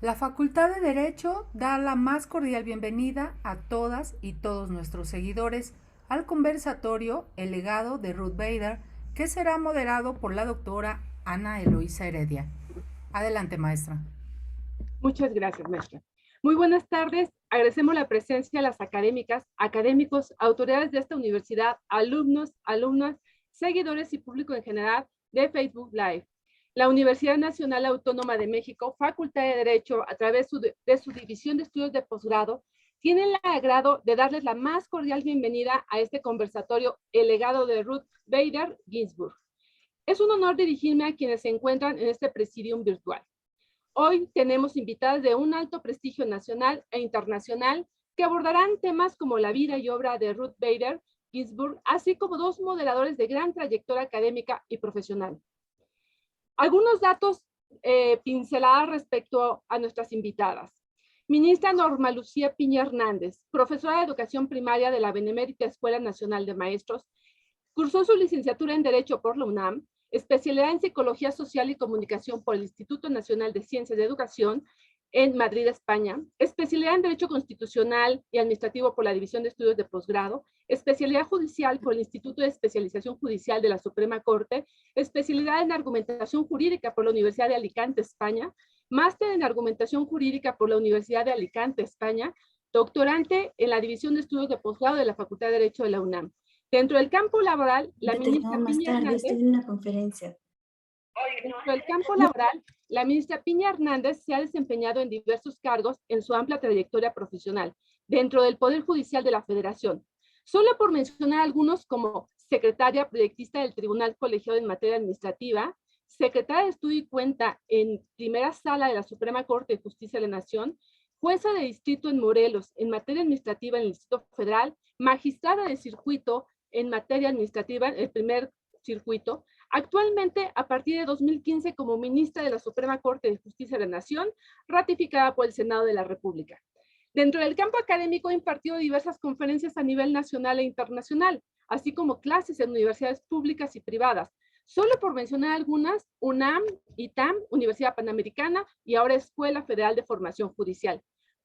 La Facultad de Derecho da la más cordial bienvenida a todas y todos nuestros seguidores al conversatorio El legado de Ruth Bader, que será moderado por la doctora Ana Eloísa Heredia. Adelante, maestra. Muchas gracias, maestra. Muy buenas tardes. Agradecemos la presencia de las académicas, académicos, autoridades de esta universidad, alumnos, alumnas, seguidores y público en general de Facebook Live. La Universidad Nacional Autónoma de México, Facultad de Derecho, a través de su División de Estudios de Posgrado, tiene el agrado de darles la más cordial bienvenida a este conversatorio, El legado de Ruth Bader Ginsburg. Es un honor dirigirme a quienes se encuentran en este presidium virtual. Hoy tenemos invitadas de un alto prestigio nacional e internacional que abordarán temas como la vida y obra de Ruth Bader Ginsburg, así como dos moderadores de gran trayectoria académica y profesional. Algunos datos pinceladas respecto a nuestras invitadas. Ministra Norma Lucía Piña Hernández, profesora de Educación Primaria de la Benemérita Escuela Nacional de Maestros, cursó su licenciatura en Derecho por la UNAM, especialidad en Psicología Social y Comunicación por el Instituto Nacional de Ciencias de Educación en Madrid, España, especialidad en Derecho Constitucional y Administrativo por la División de Estudios de Posgrado, especialidad judicial por el Instituto de Especialización Judicial de la Suprema Corte, especialidad en Argumentación Jurídica por la Universidad de Alicante, España, máster en Argumentación Jurídica por la Universidad de Alicante, España, doctorante en la División de Estudios de Posgrado de la Facultad de Derecho de la UNAM. Dentro del campo laboral, la ministra Más Piña tarde, Hernández estoy en una conferencia. Dentro del campo laboral, la ministra Piña Hernández se ha desempeñado en diversos cargos en su amplia trayectoria profesional dentro del Poder Judicial de la Federación. Solo por mencionar algunos como secretaria proyectista del Tribunal Colegiado en materia administrativa, secretaria de Estudio y Cuenta en Primera Sala de la Suprema Corte de Justicia de la Nación, jueza de distrito en Morelos en materia administrativa en el Distrito Federal, magistrada de circuito en materia administrativa en el primer circuito, actualmente a partir de 2015 como ministra de la Suprema Corte de Justicia de la Nación, ratificada por el Senado de la República. Dentro del campo académico ha impartido diversas conferencias a nivel nacional e internacional, así como clases en universidades públicas y privadas. Solo por mencionar algunas, UNAM, ITAM, Universidad Panamericana y ahora Escuela Federal de Formación Judicial,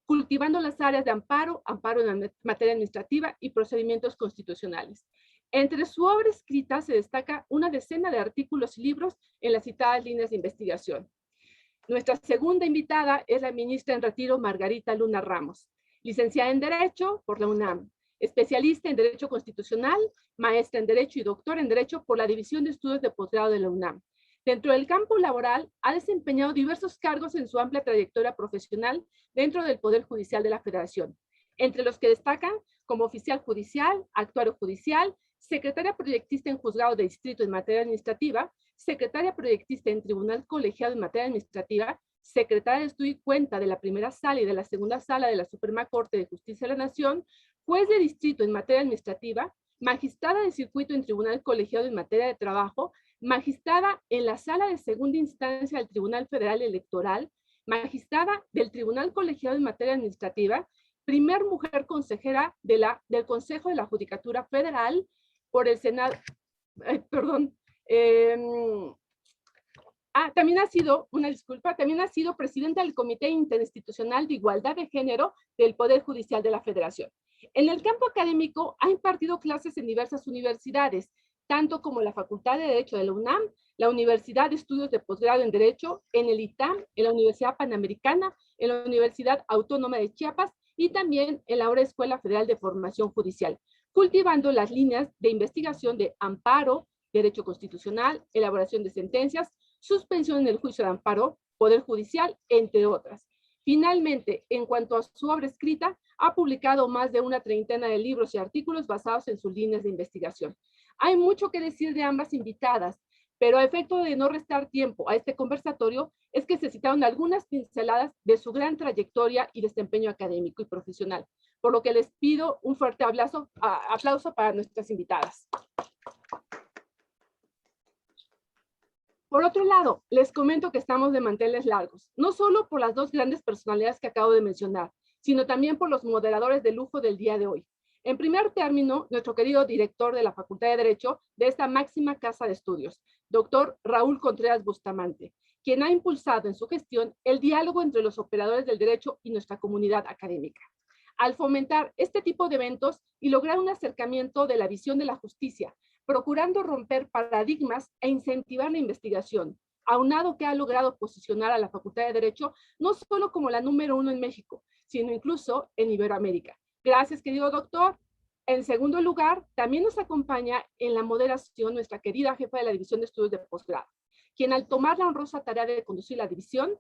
cultivando las áreas de amparo, amparo en materia administrativa y procedimientos constitucionales. Entre su obra escrita se destaca una decena de artículos y libros en las citadas líneas de investigación. Nuestra segunda invitada es la ministra en retiro Margarita Luna Ramos, licenciada en Derecho por la UNAM, especialista en Derecho Constitucional, maestra en Derecho y doctora en Derecho por la División de Estudios de Posgrado de la UNAM. Dentro del campo laboral, ha desempeñado diversos cargos en su amplia trayectoria profesional dentro del Poder Judicial de la Federación, entre los que destacan como oficial judicial, actuario judicial, secretaria proyectista en juzgado de distrito en materia administrativa, secretaria proyectista en tribunal colegiado en materia administrativa, secretaria de Estudio y Cuenta de la primera sala y de la segunda sala de la Suprema Corte de Justicia de la Nación, juez de distrito en materia administrativa, magistrada de circuito en tribunal colegiado en materia de trabajo, magistrada en la sala de segunda instancia del Tribunal Federal Electoral, magistrada del Tribunal Colegiado en materia administrativa, primer mujer consejera del Consejo de la Judicatura Federal por el Senado, perdón, también ha sido presidenta del Comité Interinstitucional de Igualdad de Género del Poder Judicial de la Federación. En el campo académico ha impartido clases en diversas universidades, tanto como la Facultad de Derecho de la UNAM, la Universidad de Estudios de Posgrado en Derecho, en el ITAM, en la Universidad Panamericana, en la Universidad Autónoma de Chiapas y también en la ahora Escuela Federal de Formación Judicial, cultivando las líneas de investigación de amparo, derecho constitucional, elaboración de sentencias, suspensión en el juicio de amparo, poder judicial, entre otras. Finalmente, en cuanto a su obra escrita, ha publicado más de una treintena de libros y artículos basados en sus líneas de investigación. Hay mucho que decir de ambas invitadas, pero a efecto de no restar tiempo a este conversatorio, es que se citaron algunas pinceladas de su gran trayectoria y desempeño académico y profesional, por lo que les pido un fuerte aplauso para nuestras invitadas. Por otro lado, les comento que estamos de manteles largos, no solo por las dos grandes personalidades que acabo de mencionar, sino también por los moderadores de lujo del día de hoy. En primer término, nuestro querido director de la Facultad de Derecho de esta máxima casa de estudios, doctor Raúl Contreras Bustamante, quien ha impulsado en su gestión el diálogo entre los operadores del derecho y nuestra comunidad académica. Al fomentar este tipo de eventos y lograr un acercamiento de la visión de la justicia, procurando romper paradigmas e incentivar la investigación, aunado que ha logrado posicionar a la Facultad de Derecho no solo como la número 1 en México, sino incluso en Iberoamérica. Gracias, querido doctor. En segundo lugar, también nos acompaña en la moderación nuestra querida jefa de la División de Estudios de Posgrado, quien al tomar la honrosa tarea de conducir la división,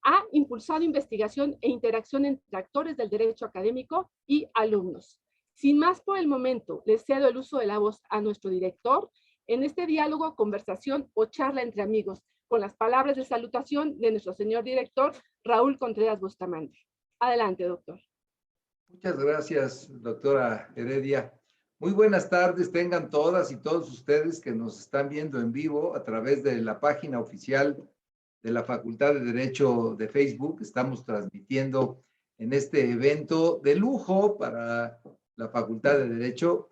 ha impulsado investigación e interacción entre actores del derecho académico y alumnos. Sin más por el momento, les cedo el uso de la voz a nuestro director en este diálogo, conversación o charla entre amigos, con las palabras de salutación de nuestro señor director, Raúl Contreras Bustamante. Adelante, doctor. Muchas gracias, doctora Heredia. Muy buenas tardes tengan todas y todos ustedes que nos están viendo en vivo a través de la página oficial de la Facultad de Derecho de Facebook. Estamos transmitiendo en este evento de lujo para la Facultad de Derecho.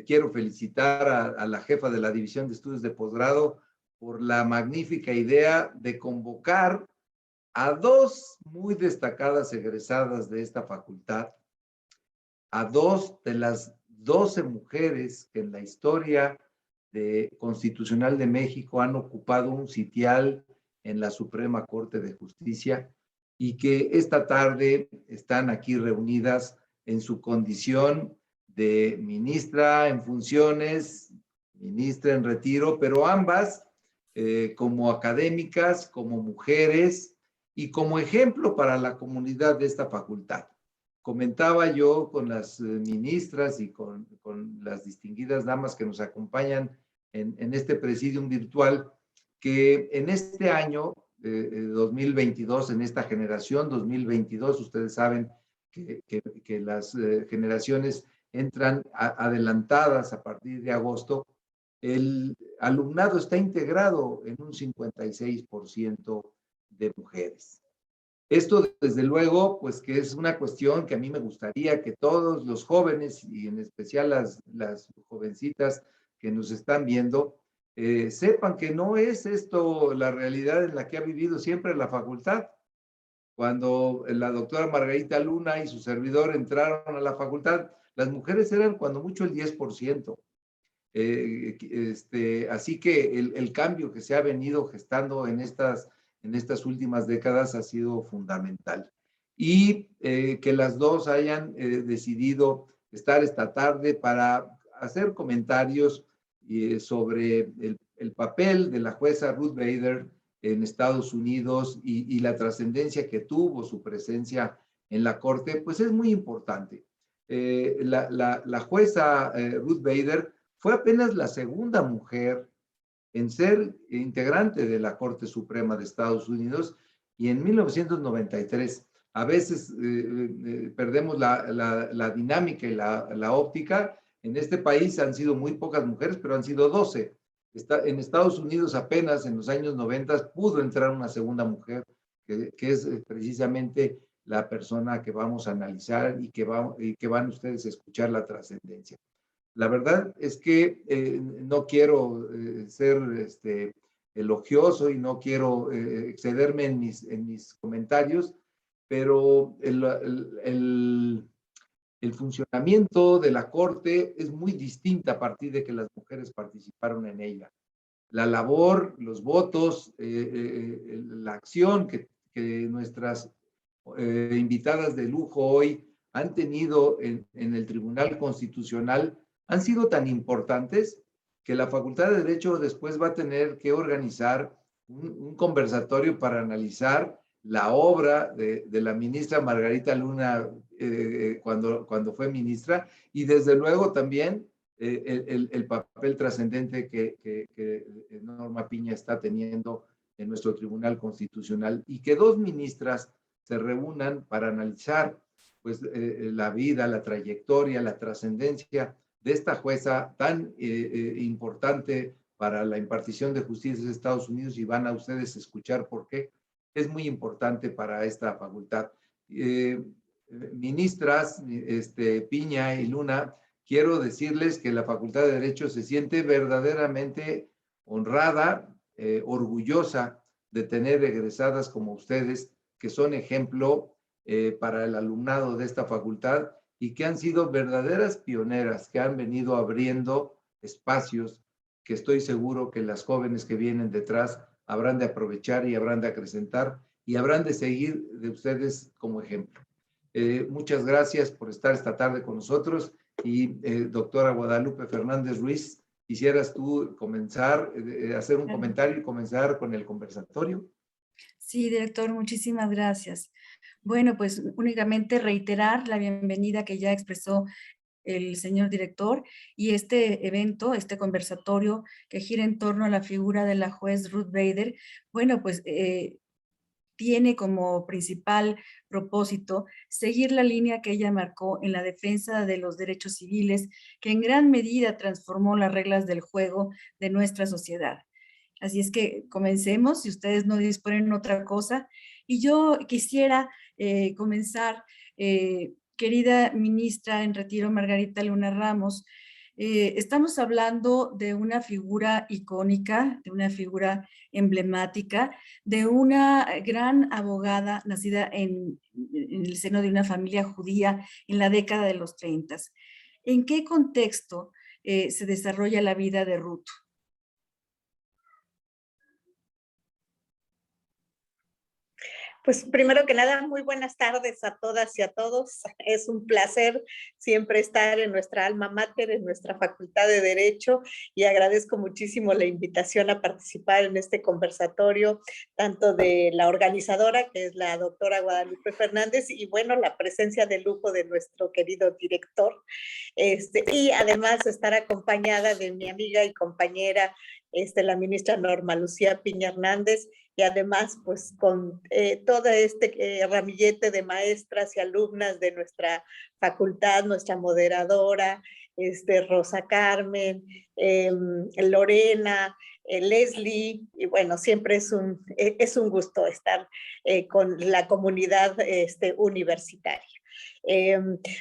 Quiero felicitar a la jefa de la División de Estudios de Posgrado por la magnífica idea de convocar a dos muy destacadas egresadas de esta facultad, a dos de las 12 mujeres que en la historia constitucional de México han ocupado un sitial en la Suprema Corte de Justicia y que esta tarde están aquí reunidas en su condición de ministra en funciones, ministra en retiro, pero ambas como académicas, como mujeres y como ejemplo para la comunidad de esta facultad. Comentaba yo con las ministras y con las distinguidas damas que nos acompañan en este presidium virtual, que en este año 2022, en esta generación 2022, ustedes saben que las generaciones entran adelantadas a partir de agosto, el alumnado está integrado en un 56% de mujeres. Esto, desde luego, pues que es una cuestión que a mí me gustaría que todos los jóvenes, y en especial las jovencitas que nos están viendo, sepan que no es esto la realidad en la que ha vivido siempre la facultad. Cuando la doctora Margarita Luna y su servidor entraron a la facultad, las mujeres eran cuando mucho el 10%. Así que el cambio que se ha venido gestando en estas últimas décadas ha sido fundamental. Y que las dos hayan decidido estar esta tarde para hacer comentarios sobre el papel de la jueza Ruth Bader en Estados Unidos y la trascendencia que tuvo su presencia en la Corte, pues es muy importante. La jueza Ruth Bader fue apenas la segunda mujer en ser integrante de la Corte Suprema de Estados Unidos y en 1993. A veces perdemos la dinámica y la óptica. En este país han sido muy pocas mujeres, pero han sido 12. En Estados Unidos apenas en los años 90 pudo entrar una segunda mujer, que es precisamente la persona que vamos a analizar y que van ustedes a escuchar la trascendencia. La verdad es que no quiero ser elogioso y no quiero excederme en mis comentarios, pero el funcionamiento de la Corte es muy distinta a partir de que las mujeres participaron en ella. La labor, los votos, la acción que nuestras invitadas de lujo hoy han tenido en el Tribunal Constitucional han sido tan importantes que la Facultad de Derecho después va a tener que organizar un conversatorio para analizar la obra de la ministra Margarita Luna cuando fue ministra y desde luego también el papel trascendente que Norma Piña está teniendo en nuestro Tribunal Constitucional y que dos ministras se reúnan para analizar pues, la vida, la trayectoria, la trascendencia de esta jueza tan importante para la impartición de justicia de Estados Unidos y van a ustedes escuchar por qué. Es muy importante para esta facultad. Ministras Piña y Luna, quiero decirles que la Facultad de Derecho se siente verdaderamente honrada, orgullosa de tener egresadas como ustedes, que son ejemplo para el alumnado de esta facultad y que han sido verdaderas pioneras, que han venido abriendo espacios que estoy seguro que las jóvenes que vienen detrás habrán de aprovechar y habrán de acrecentar y habrán de seguir de ustedes como ejemplo. Muchas gracias por estar esta tarde con nosotros y doctora Guadalupe Fernández Ruiz, ¿quisieras tú comenzar, hacer un comentario y comenzar con el conversatorio? Sí, director, muchísimas gracias. Bueno, pues únicamente reiterar la bienvenida que ya expresó el señor director y este evento, este conversatorio que gira en torno a la figura de la juez Ruth Bader, bueno, pues tiene como principal propósito seguir la línea que ella marcó en la defensa de los derechos civiles, que en gran medida transformó las reglas del juego de nuestra sociedad. Así es que comencemos, si ustedes no disponen otra cosa. Y yo quisiera comenzar, querida ministra en retiro, Margarita Luna Ramos, estamos hablando de una figura icónica, de una figura emblemática, de una gran abogada nacida en el seno de una familia judía en la década de los 30. ¿En qué contexto se desarrolla la vida de Ruth? Pues primero que nada, muy buenas tardes a todas y a todos. Es un placer siempre estar en nuestra alma mater, en nuestra Facultad de Derecho, y agradezco muchísimo la invitación a participar en este conversatorio, tanto de la organizadora, que es la doctora Guadalupe Fernández, y bueno, la presencia de lujo de nuestro querido director, y además estar acompañada de mi amiga y compañera, la ministra Norma Lucía Piña Hernández, y además pues con todo este ramillete de maestras y alumnas de nuestra facultad, nuestra moderadora, Rosa Carmen, Lorena, Leslie, y bueno, siempre es un gusto estar con la comunidad universitaria.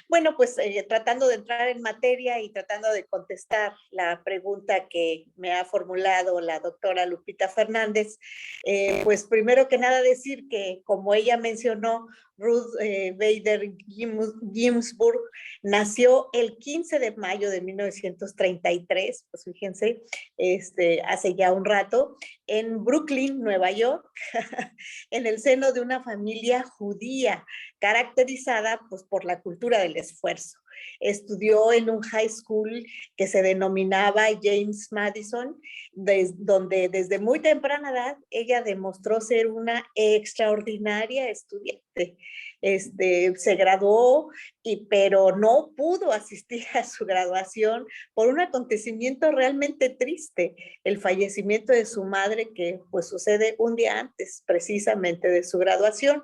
Bueno, pues tratando de entrar en materia y tratando de contestar la pregunta que me ha formulado la doctora Lupita Fernández, pues primero que nada decir que, como ella mencionó, Ruth Bader Ginsburg nació el 15 de mayo de 1933, pues fíjense, hace ya un rato, en Brooklyn, Nueva York, en el seno de una familia judía, caracterizada pues por la cultura del esfuerzo. Estudió en un high school que se denominaba James Madison, donde desde muy temprana edad ella demostró ser una extraordinaria estudiante. Se graduó, pero no pudo asistir a su graduación por un acontecimiento realmente triste, el fallecimiento de su madre, que pues sucede un día antes precisamente de su graduación.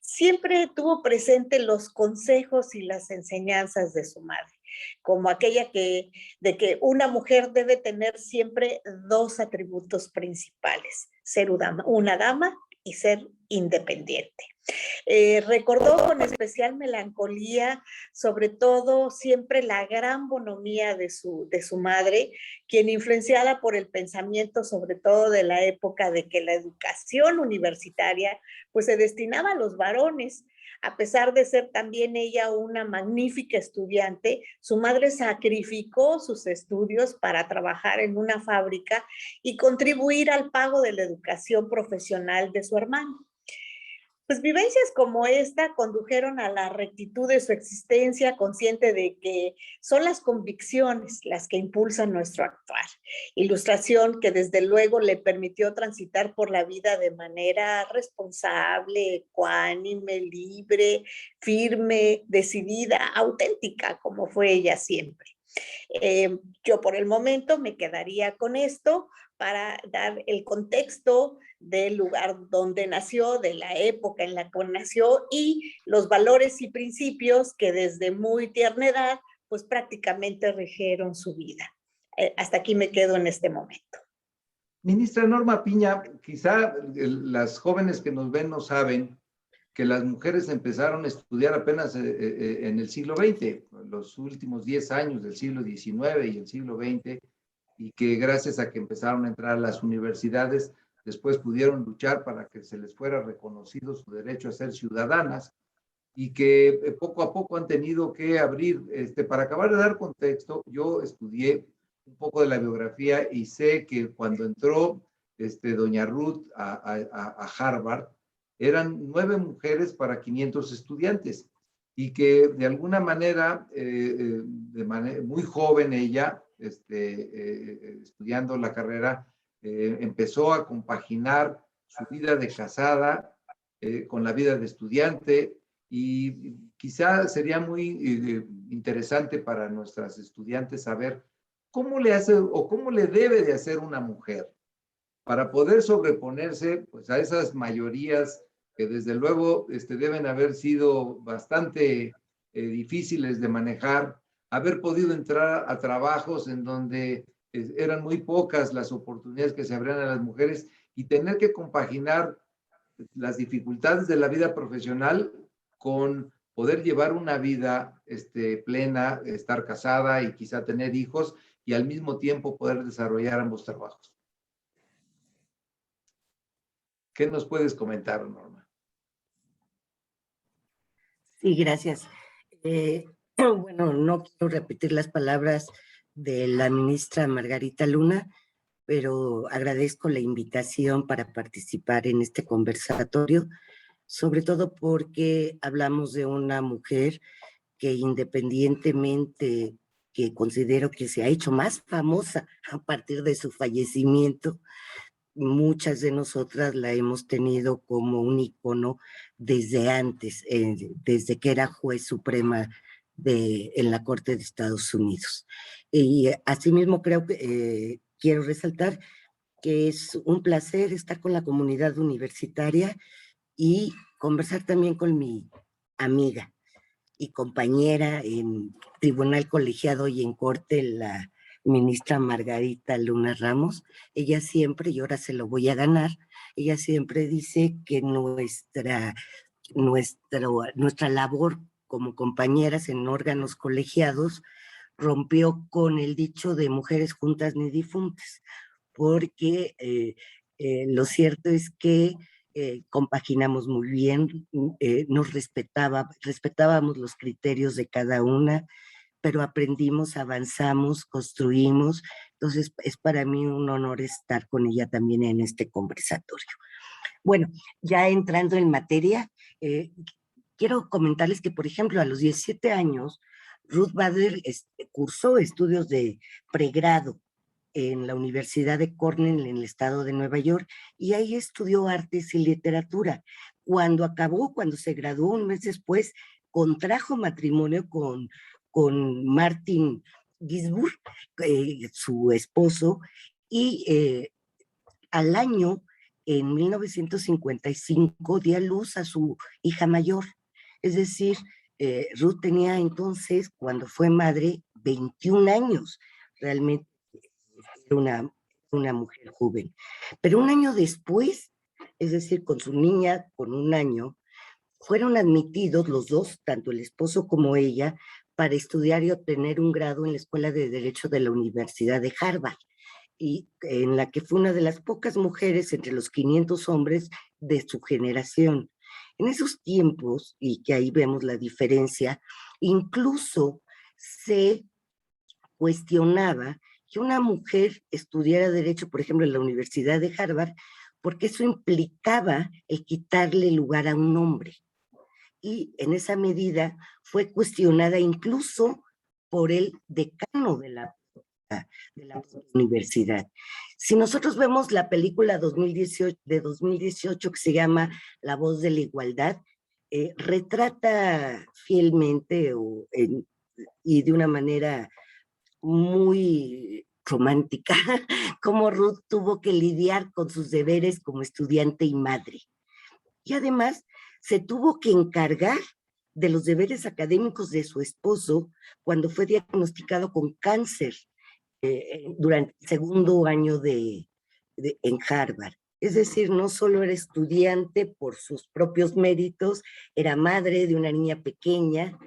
Siempre tuvo presente los consejos y las enseñanzas de su madre, como aquella de que una mujer debe tener siempre dos atributos principales: ser una dama y ser independiente. Recordó con especial melancolía, sobre todo, siempre la gran bonomía de su madre, quien, influenciada por el pensamiento, sobre todo de la época de que la educación universitaria pues se destinaba a los varones. A pesar de ser también ella una magnífica estudiante, su madre sacrificó sus estudios para trabajar en una fábrica y contribuir al pago de la educación profesional de su hermano. Pues vivencias como esta condujeron a la rectitud de su existencia, consciente de que son las convicciones las que impulsan nuestro actuar. Ilustración que desde luego le permitió transitar por la vida de manera responsable, ecuánime, libre, firme, decidida, auténtica, como fue ella siempre. Yo por el momento me quedaría con esto para dar el contexto del lugar donde nació, de la época en la que nació y los valores y principios que desde muy tierna edad pues prácticamente rigieron su vida. Hasta aquí me quedo en este momento. Ministra Norma Piña, quizá las jóvenes que nos ven no saben que las mujeres empezaron a estudiar apenas en el siglo XX, los últimos 10 años del siglo XIX y el siglo XX, y que gracias a que empezaron a entrar a las universidades, después pudieron luchar para que se les fuera reconocido su derecho a ser ciudadanas, y que poco a poco han tenido que abrir. Para acabar de dar contexto, yo estudié un poco de la biografía y sé que cuando entró doña Ruth a Harvard, eran 9 mujeres para 500 estudiantes, y que de alguna manera, muy joven ella, estudiando la carrera, empezó a compaginar su vida de casada con la vida de estudiante, y quizá sería muy interesante para nuestras estudiantes saber cómo le hace o cómo le debe de hacer una mujer para poder sobreponerse, pues, a esas mayorías que desde luego deben haber sido bastante difíciles de manejar, haber podido entrar a trabajos en donde eran muy pocas las oportunidades que se abrían a las mujeres, y tener que compaginar las dificultades de la vida profesional con poder llevar una vida plena, estar casada y quizá tener hijos, y al mismo tiempo poder desarrollar ambos trabajos. ¿Qué nos puedes comentar, Norma? Sí, gracias. Bueno, no quiero repetir las palabras de la ministra Margarita Luna, pero agradezco la invitación para participar en este conversatorio, sobre todo porque hablamos de una mujer que, independientemente que considero que se ha hecho más famosa a partir de su fallecimiento, muchas de nosotras la hemos tenido como un icono desde antes, desde que era juez suprema en la Corte de Estados Unidos. Y asimismo creo que quiero resaltar que es un placer estar con la comunidad universitaria y conversar también con mi amiga y compañera en tribunal colegiado y en corte, la ministra Margarita Luna Ramos. Ella siempre, y ahora se lo voy a ganar, ella siempre dice que nuestra labor como compañeras en órganos colegiados rompió con el dicho de mujeres juntas ni difuntas, porque lo cierto es que compaginamos muy bien, nos respetábamos los criterios de cada una, pero aprendimos, avanzamos, construimos. Entonces es para mí un honor estar con ella también en este conversatorio. Bueno, ya entrando en materia, quiero comentarles que, por ejemplo, a los 17 años, Ruth Bader cursó estudios de pregrado en la Universidad de Cornell en el estado de Nueva York, y ahí estudió artes y literatura. Cuando se graduó un mes después, contrajo matrimonio con Martin Ginsburg, su esposo, y al año, en 1955, dio a luz a su hija mayor. Es decir, Ruth tenía entonces, cuando fue madre, 21 años. Realmente era una mujer joven. Pero un año después, es decir, con su niña, con un año, fueron admitidos los dos, tanto el esposo como ella, para estudiar y obtener un grado en la Escuela de Derecho de la Universidad de Harvard, y en la que fue una de las pocas mujeres entre los 500 hombres de su generación. En esos tiempos, y que ahí vemos la diferencia, incluso se cuestionaba que una mujer estudiara Derecho, por ejemplo, en la Universidad de Harvard, porque eso implicaba el quitarle lugar a un hombre. Y en esa medida fue cuestionada incluso por el decano de la universidad. Si nosotros vemos la película de 2018 que se llama La voz de la igualdad, retrata fielmente y de una manera muy romántica cómo Ruth tuvo que lidiar con sus deberes como estudiante y madre. Y además se tuvo que encargar de los deberes académicos de su esposo cuando fue diagnosticado con cáncer durante el segundo año en Harvard. Es decir, no solo era estudiante por sus propios méritos, era madre de una niña pequeña,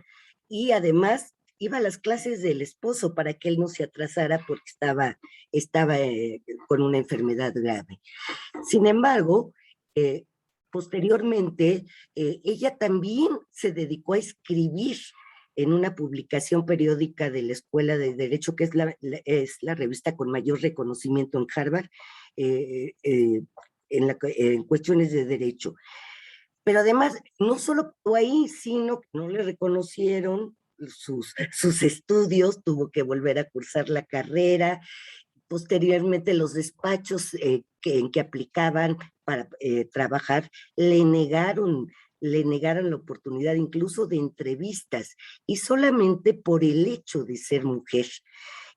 y además iba a las clases del esposo para que él no se atrasara porque estaba con una enfermedad grave. Sin embargo, posteriormente, ella también se dedicó a escribir en una publicación periódica de la Escuela de Derecho, que es la revista con mayor reconocimiento en Harvard, en cuestiones de derecho. Pero además, no solo quedó ahí, sino que no le reconocieron sus estudios, tuvo que volver a cursar la carrera. Posteriormente, los despachos en que aplicaban para trabajar le negaron la oportunidad incluso de entrevistas, y solamente por el hecho de ser mujer.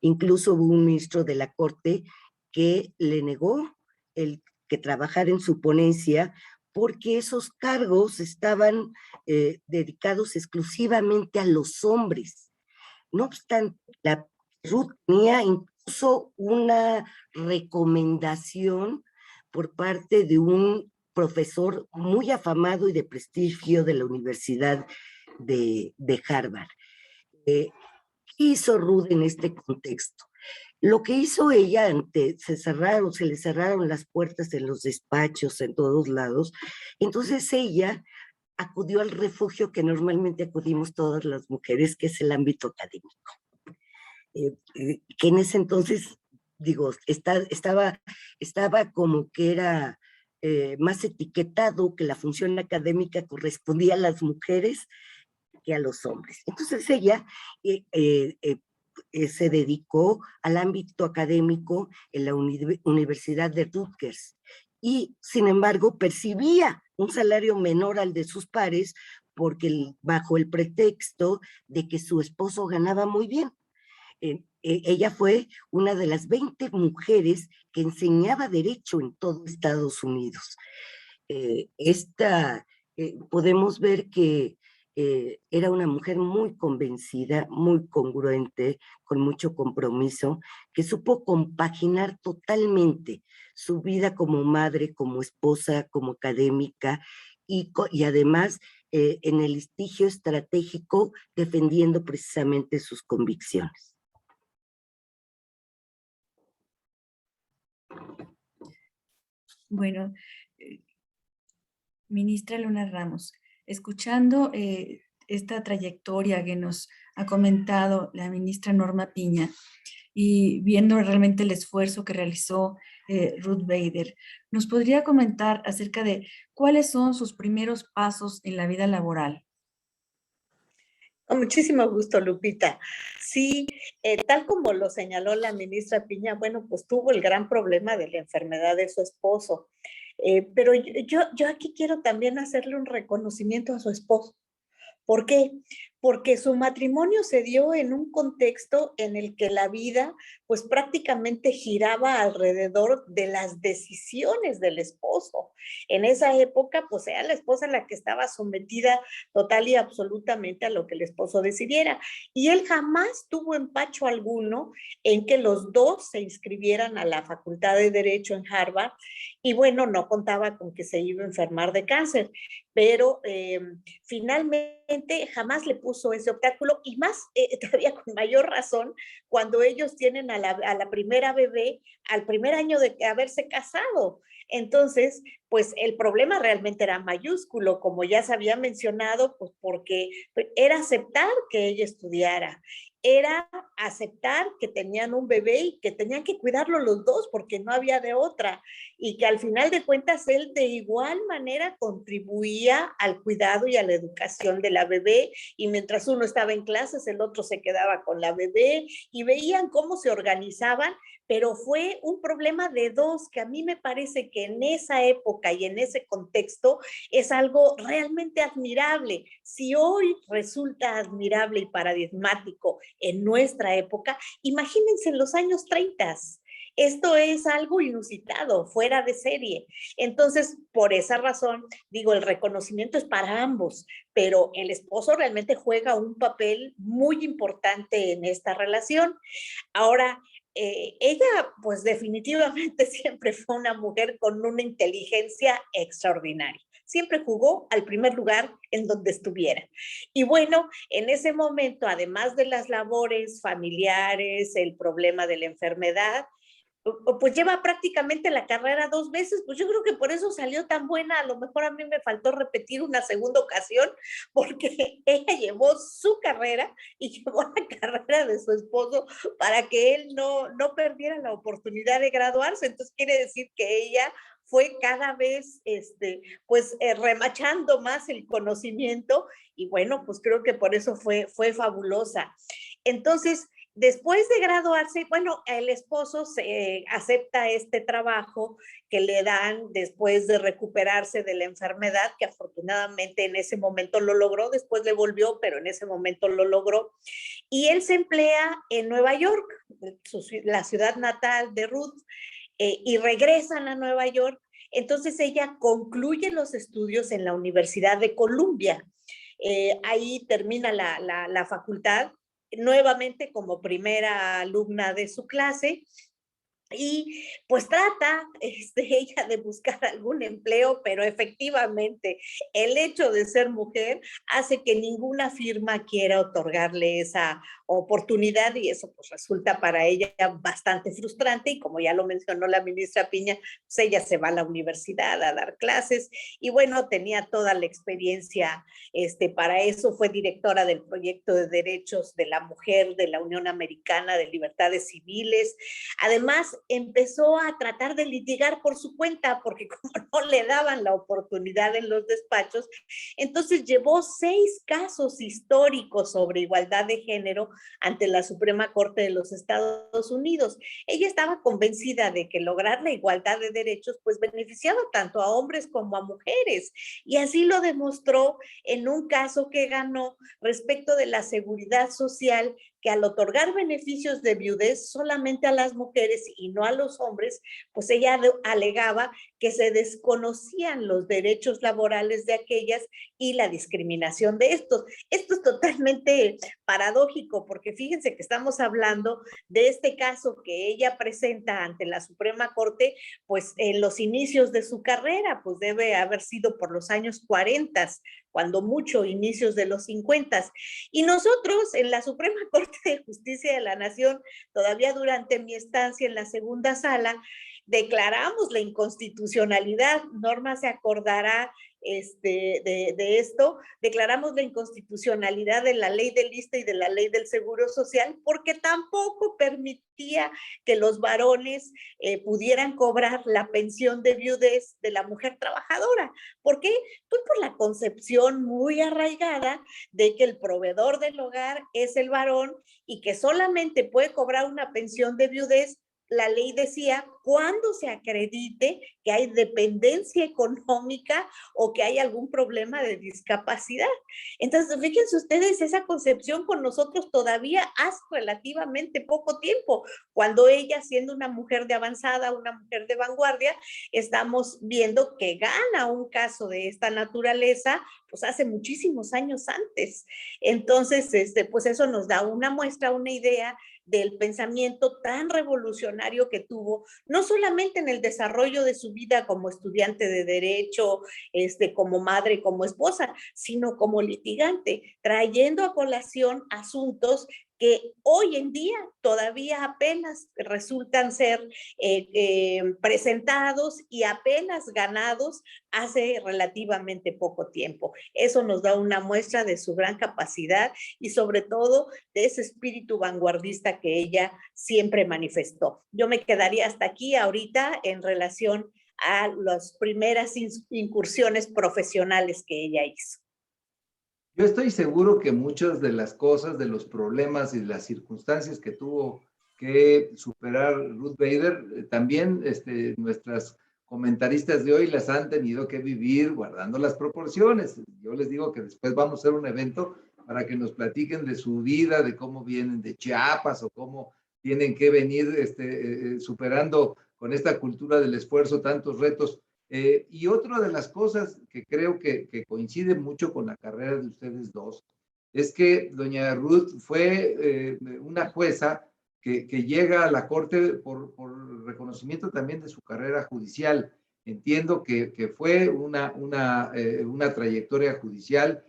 Incluso hubo un ministro de la Corte que le negó el que trabajara en su ponencia, porque esos cargos estaban dedicados exclusivamente a los hombres. No obstante, la Ruth tenía incluso una recomendación por parte de un profesor muy afamado y de prestigio de la Universidad de Harvard. ¿Qué hizo Ruth en este contexto? Lo que hizo ella, se le cerraron las puertas en los despachos, en todos lados. Entonces ella acudió al refugio que normalmente acudimos todas las mujeres, que es el ámbito académico. Que en ese entonces, digo, estaba como que era más etiquetado, que la función académica correspondía a las mujeres que a los hombres. Entonces ella se dedicó al ámbito académico en la Universidad de Rutgers, y sin embargo percibía un salario menor al de sus pares porque bajo el pretexto de que su esposo ganaba muy bien. Ella fue una de las 20 mujeres que enseñaba derecho en todo Estados Unidos. Podemos ver que era una mujer muy convencida, muy congruente, con mucho compromiso, que supo compaginar totalmente su vida como madre, como esposa, como académica, y además en el litigio estratégico, defendiendo precisamente sus convicciones. Bueno, ministra Luna Ramos, escuchando esta trayectoria que nos ha comentado la ministra Norma Piña y viendo realmente el esfuerzo que realizó Ruth Bader, ¿nos podría comentar acerca de cuáles son sus primeros pasos en la vida laboral? Con muchísimo gusto, Lupita. Sí, tal como lo señaló la ministra Piña, bueno, pues tuvo el gran problema de la enfermedad de su esposo. Pero yo aquí quiero también hacerle un reconocimiento a su esposo. ¿Por qué? Porque su matrimonio se dio en un contexto en el que la vida pues prácticamente giraba alrededor de las decisiones del esposo. En esa época pues era la esposa la que estaba sometida total y absolutamente a lo que el esposo decidiera. Y él jamás tuvo empacho alguno en que los dos se inscribieran a la Facultad de Derecho en Harvard, y bueno, no contaba con que se iba a enfermar de cáncer, pero finalmente jamás le puso ese obstáculo, y más todavía con mayor razón cuando ellos tienen a la primera bebé al primer año de haberse casado. Entonces, pues el problema realmente era mayúsculo, como ya se había mencionado, pues porque era aceptar que ella estudiara, era aceptar que tenían un bebé y que tenían que cuidarlo los dos porque no había de otra, y que al final de cuentas él de igual manera contribuía al cuidado y a la educación de la bebé, y mientras uno estaba en clases el otro se quedaba con la bebé, y veían cómo se organizaban. Pero fue un problema de dos que a mí me parece que en esa época y en ese contexto es algo realmente admirable. Si hoy resulta admirable y paradigmático en nuestra época, imagínense en los años 30. Esto es algo inusitado, fuera de serie. Entonces, por esa razón, digo, el reconocimiento es para ambos, pero el esposo realmente juega un papel muy importante en esta relación. Ahora, ella, pues definitivamente siempre fue una mujer con una inteligencia extraordinaria. siempre jugó al primer lugar en donde estuviera. Y bueno, en ese momento, además de las labores familiares, el problema de la enfermedad, pues lleva prácticamente la carrera 2 veces, pues yo creo que por eso salió tan buena. A lo mejor a mí me faltó repetir una segunda ocasión, porque ella llevó su carrera y llevó la carrera de su esposo para que él no perdiera la oportunidad de graduarse. Entonces quiere decir que ella fue cada vez, pues, remachando más el conocimiento, y bueno, pues creo que por eso fue fabulosa. Entonces, después de graduarse, bueno, el esposo acepta este trabajo que le dan después de recuperarse de la enfermedad, que afortunadamente en ese momento lo logró, después le volvió, pero en ese momento lo logró. Y él se emplea en Nueva York, la ciudad natal de Ruth, y regresan a Nueva York. Entonces ella concluye los estudios en la Universidad de Columbia. Ahí termina la facultad, nuevamente como primera alumna de su clase, y pues trata ella de buscar algún empleo, pero efectivamente el hecho de ser mujer hace que ninguna firma quiera otorgarle esa oportunidad, y eso pues resulta para ella bastante frustrante. Y como ya lo mencionó la ministra Piña, pues ella se va a la universidad a dar clases, y bueno, tenía toda la experiencia para eso. Fue directora del proyecto de derechos de la mujer de la Unión Americana de Libertades Civiles. Además, empezó a tratar de litigar por su cuenta, porque como no le daban la oportunidad en los despachos, entonces llevó 6 casos históricos sobre igualdad de género ante la Suprema Corte de los Estados Unidos. Ella estaba convencida de que lograr la igualdad de derechos pues beneficiaba tanto a hombres como a mujeres, y así lo demostró en un caso que ganó respecto de la seguridad social, que al otorgar beneficios de viudez solamente a las mujeres y no a los hombres, pues ella alegaba que se desconocían los derechos laborales de aquellas y la discriminación de estos. Esto es totalmente paradójico, porque fíjense que estamos hablando de este caso que ella presenta ante la Suprema Corte, pues en los inicios de su carrera, pues debe haber sido por los años 40, cuando mucho, inicios de los 50. Y nosotros en la Suprema Corte de Justicia de la Nación, todavía durante mi estancia en la segunda sala, declaramos la inconstitucionalidad. Norma se acordará de esto. Declaramos la inconstitucionalidad de la ley del ISSSTE y de la ley del Seguro Social, porque tampoco permitía que los varones pudieran cobrar la pensión de viudez de la mujer trabajadora. ¿Por qué? Pues por la concepción muy arraigada de que el proveedor del hogar es el varón, y que solamente puede cobrar una pensión de viudez. La ley decía cuando se acredite que hay dependencia económica o que hay algún problema de discapacidad. Entonces, fíjense ustedes, esa concepción con nosotros todavía hace relativamente poco tiempo, cuando ella, siendo una mujer de avanzada, una mujer de vanguardia, estamos viendo que gana un caso de esta naturaleza, pues hace muchísimos años antes. Entonces, pues eso nos da una muestra, una idea del pensamiento tan revolucionario que tuvo, no solamente en el desarrollo de su vida como estudiante de derecho, como madre, como esposa, sino como litigante, trayendo a colación asuntos que hoy en día todavía apenas resultan ser presentados y apenas ganados hace relativamente poco tiempo. Eso nos da una muestra de su gran capacidad y sobre todo de ese espíritu vanguardista que ella siempre manifestó. Yo me quedaría hasta aquí ahorita en relación a las primeras incursiones profesionales que ella hizo. Yo estoy seguro que muchas de las cosas, de los problemas y las circunstancias que tuvo que superar Ruth Bader, también nuestras comentaristas de hoy las han tenido que vivir guardando las proporciones. Yo les digo que después vamos a hacer un evento para que nos platiquen de su vida, de cómo vienen de Chiapas o cómo tienen que venir superando con esta cultura del esfuerzo tantos retos. Y otra de las cosas que creo que coincide mucho con la carrera de ustedes dos es que doña Ruth fue una jueza que llega a la corte por reconocimiento también de su carrera judicial. entiendo que fue una trayectoria judicial.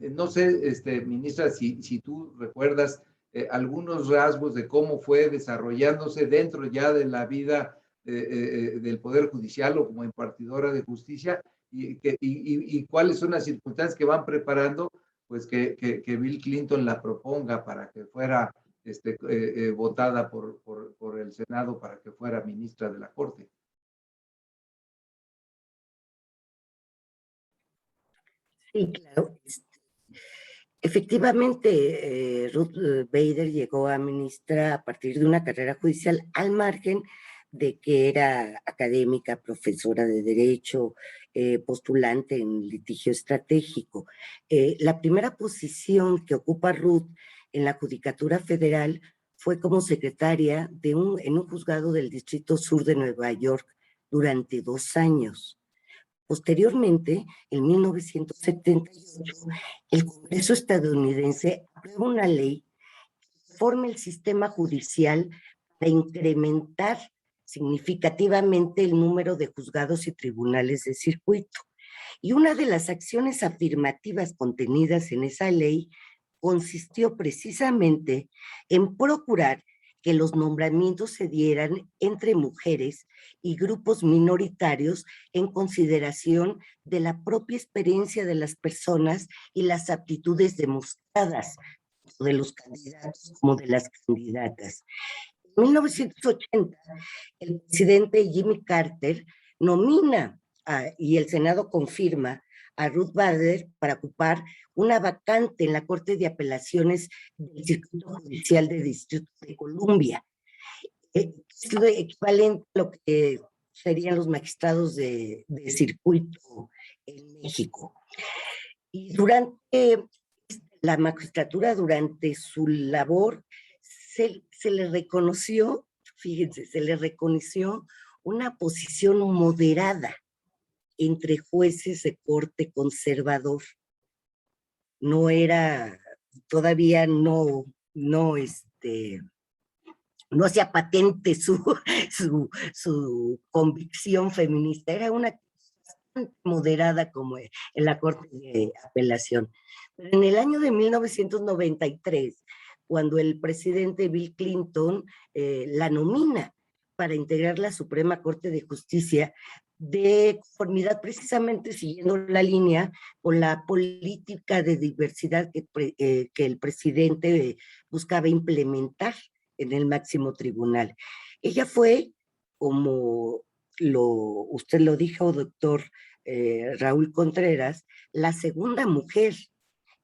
No sé, ministra, si tú recuerdas algunos rasgos de cómo fue desarrollándose dentro ya de la vida del Poder Judicial o como impartidora de justicia, y cuáles son las circunstancias que van preparando, pues que Bill Clinton la proponga para que fuera votada por el Senado para que fuera ministra de la Corte. Sí, claro. Efectivamente, Ruth Bader llegó a ministra a partir de una carrera judicial, al margen de que era académica, profesora de Derecho, postulante en litigio estratégico. La primera posición que ocupa Ruth en la Judicatura Federal fue como secretaria en un juzgado del Distrito Sur de Nueva York durante 2 años. Posteriormente, en 1978, el Congreso estadounidense aprueba una ley que forma el sistema judicial para incrementar significativamente el número de juzgados y tribunales de circuito. Y una de las acciones afirmativas contenidas en esa ley consistió precisamente en procurar que los nombramientos se dieran entre mujeres y grupos minoritarios en consideración de la propia experiencia de las personas y las aptitudes demostradas de los candidatos como de las candidatas. En 1980, el presidente Jimmy Carter nomina y el Senado confirma a Ruth Bader para ocupar una vacante en la Corte de Apelaciones del Circuito Judicial del Distrito de Columbia. Es lo equivalente a lo que serían los magistrados de circuito en México. Y durante la magistratura, durante su labor, se le reconoció, fíjense, se le reconoció una posición moderada entre jueces de corte conservador. No era, todavía no hacía patente su convicción feminista, era una bastante moderada como en la Corte de Apelación. Pero en el año de 1993, cuando el presidente Bill Clinton la nomina para integrar la Suprema Corte de Justicia, de conformidad precisamente siguiendo la línea con la política de diversidad que el presidente buscaba implementar en el máximo tribunal. Ella fue, como usted lo dijo, doctor Raúl Contreras, la segunda mujer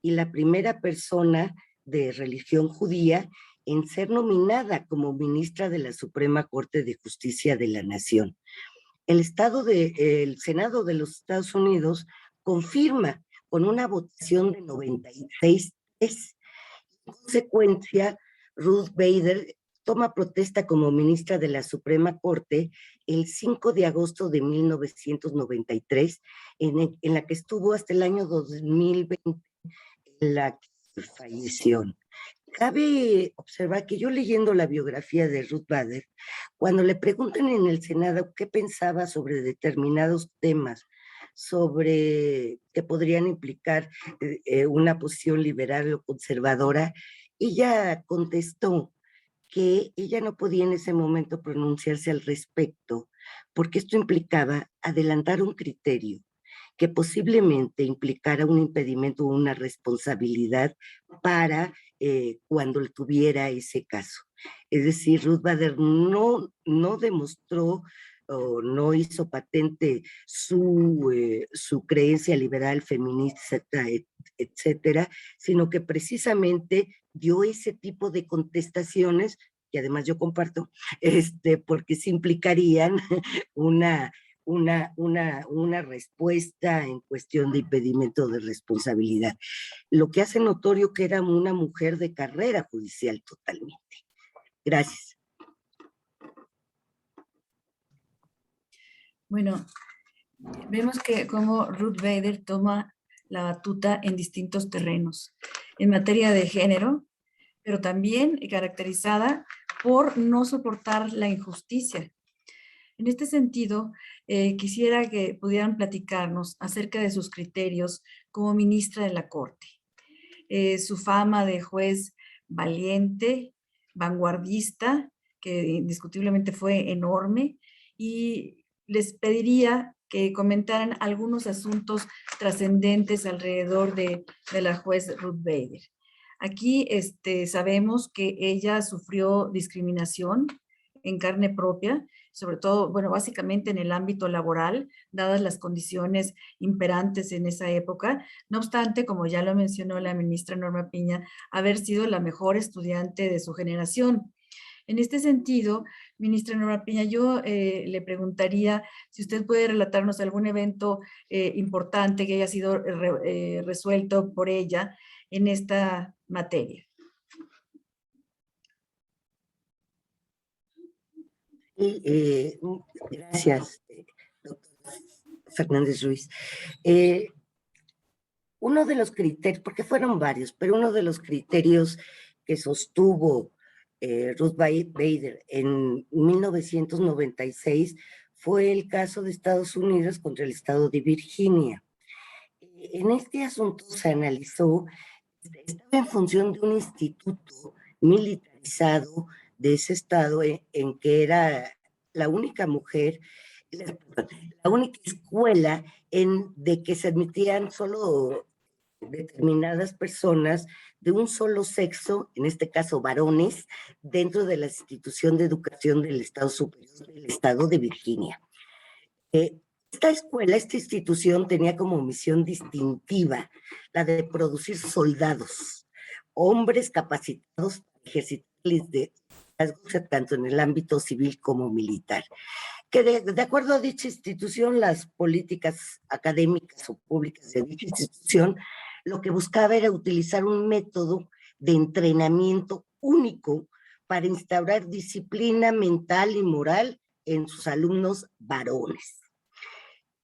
y la primera persona de religión judía en ser nominada como ministra de la Suprema Corte de Justicia de la Nación. El Senado de los Estados Unidos confirma con una votación de 96-3. En consecuencia, Ruth Bader toma protesta como ministra de la Suprema Corte el 5 de agosto de 1993, en la que estuvo hasta el año 2020, en la que falleció. Cabe observar que yo, leyendo la biografía de Ruth Bader, cuando le preguntan en el Senado qué pensaba sobre determinados temas, sobre que podrían implicar una posición liberal o conservadora, ella contestó que ella no podía en ese momento pronunciarse al respecto, porque esto implicaba adelantar un criterio que posiblemente implicara un impedimento o una responsabilidad para cuando tuviera ese caso. Es decir, Ruth Bader no demostró o no hizo patente su creencia liberal, feminista, etcétera, sino que precisamente dio ese tipo de contestaciones, que además yo comparto, porque se implicarían una respuesta en cuestión de impedimento de responsabilidad, lo que hace notorio que era una mujer de carrera judicial totalmente. Gracias. Bueno, vemos que como Ruth Bader toma la batuta en distintos terrenos, en materia de género, pero también caracterizada por no soportar la injusticia. En este sentido, quisiera que pudieran platicarnos acerca de sus criterios como ministra de la Corte. Su fama de juez valiente, vanguardista, que indiscutiblemente fue enorme, y les pediría que comentaran algunos asuntos trascendentes alrededor de la juez Ruth Bader. Aquí sabemos que ella sufrió discriminación en carne propia, sobre todo, bueno, básicamente en el ámbito laboral, dadas las condiciones imperantes en esa época. No obstante, como ya lo mencionó la ministra Norma Piña, haber sido la mejor estudiante de su generación. En este sentido, ministra Norma Piña, yo le preguntaría si usted puede relatarnos algún evento importante que haya sido resuelto por ella en esta materia. Gracias, doctora Fernández Ruiz. Uno de los criterios, porque fueron varios, pero uno de los criterios que sostuvo Ruth Bader en 1996 fue el caso de Estados Unidos contra el estado de Virginia. En este asunto se analizó, estaba en función de un instituto militarizado de ese estado en que era la única mujer, la única escuela de que se admitían solo determinadas personas de un solo sexo, en este caso varones, dentro de la institución de educación del Estado Superior del Estado de Virginia. Esta escuela, esta institución tenía como misión distintiva la de producir soldados, hombres capacitados para ejercitar tanto en el ámbito civil como militar. Que de acuerdo a dicha institución, las políticas académicas o públicas de dicha institución, lo que buscaba era utilizar un método de entrenamiento único para instaurar disciplina mental y moral en sus alumnos varones.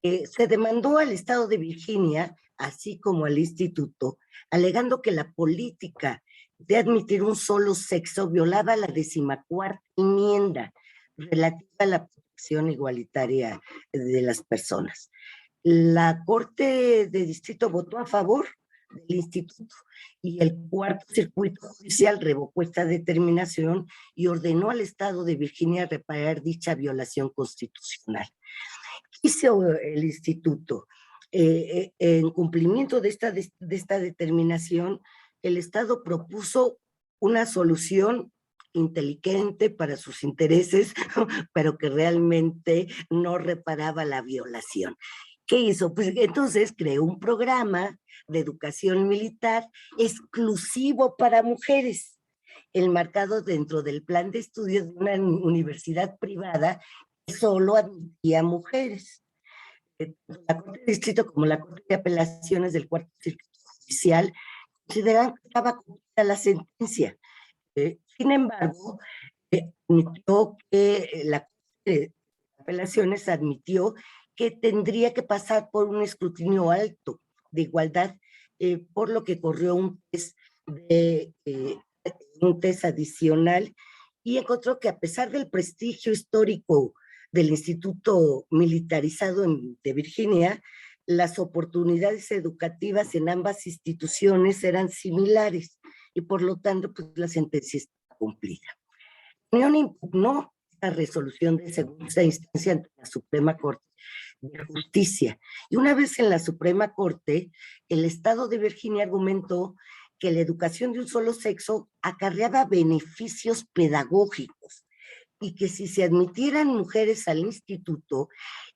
Se demandó al estado de Virginia, así como al instituto, alegando que la política de admitir un solo sexo violaba la 14ª enmienda relativa a la protección igualitaria de las personas. La Corte de Distrito votó a favor del instituto y el Cuarto Circuito Judicial revocó esta determinación y ordenó al estado de Virginia reparar dicha violación constitucional. ¿Qué hizo el instituto? En cumplimiento de esta determinación, el Estado propuso una solución inteligente para sus intereses, pero que realmente no reparaba la violación. ¿Qué hizo? Pues entonces creó un programa de educación militar exclusivo para mujeres, enmarcado dentro del plan de estudios de una universidad privada que solo admitía mujeres. La Corte de Distrito, como la Corte de Apelaciones del Cuarto Circuito Judicial, consideraron que estaba cumplida la sentencia. Sin embargo, admitió que la Corte de Apelaciones admitió que tendría que pasar por un escrutinio alto de igualdad, por lo que corrió un test adicional y encontró que a pesar del prestigio histórico del Instituto Militarizado de Virginia, las oportunidades educativas en ambas instituciones eran similares y por lo tanto pues, la sentencia está cumplida. La Unión impugnó esta resolución de segunda instancia ante la Suprema Corte de Justicia y una vez en la Suprema Corte, el Estado de Virginia argumentó que la educación de un solo sexo acarreaba beneficios pedagógicos y que si se admitieran mujeres al instituto,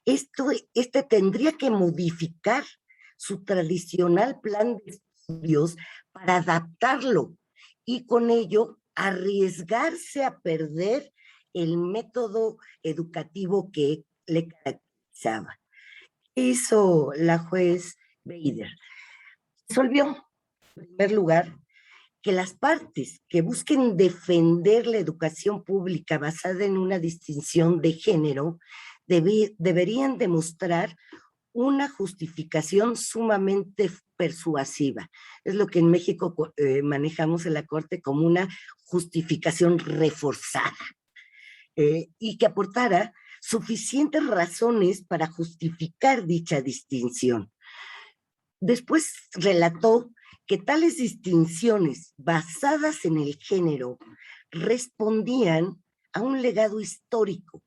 este tendría que modificar su tradicional plan de estudios para adaptarlo y con ello arriesgarse a perder el método educativo que le caracterizaba. ¿Qué hizo la juez Bader? Resolvió, en primer lugar, que las partes que busquen defender la educación pública basada en una distinción de género deberían demostrar una justificación sumamente persuasiva. Es lo que en México manejamos en la Corte como una justificación reforzada y que aportara suficientes razones para justificar dicha distinción. Después relató que tales distinciones basadas en el género respondían a un legado histórico,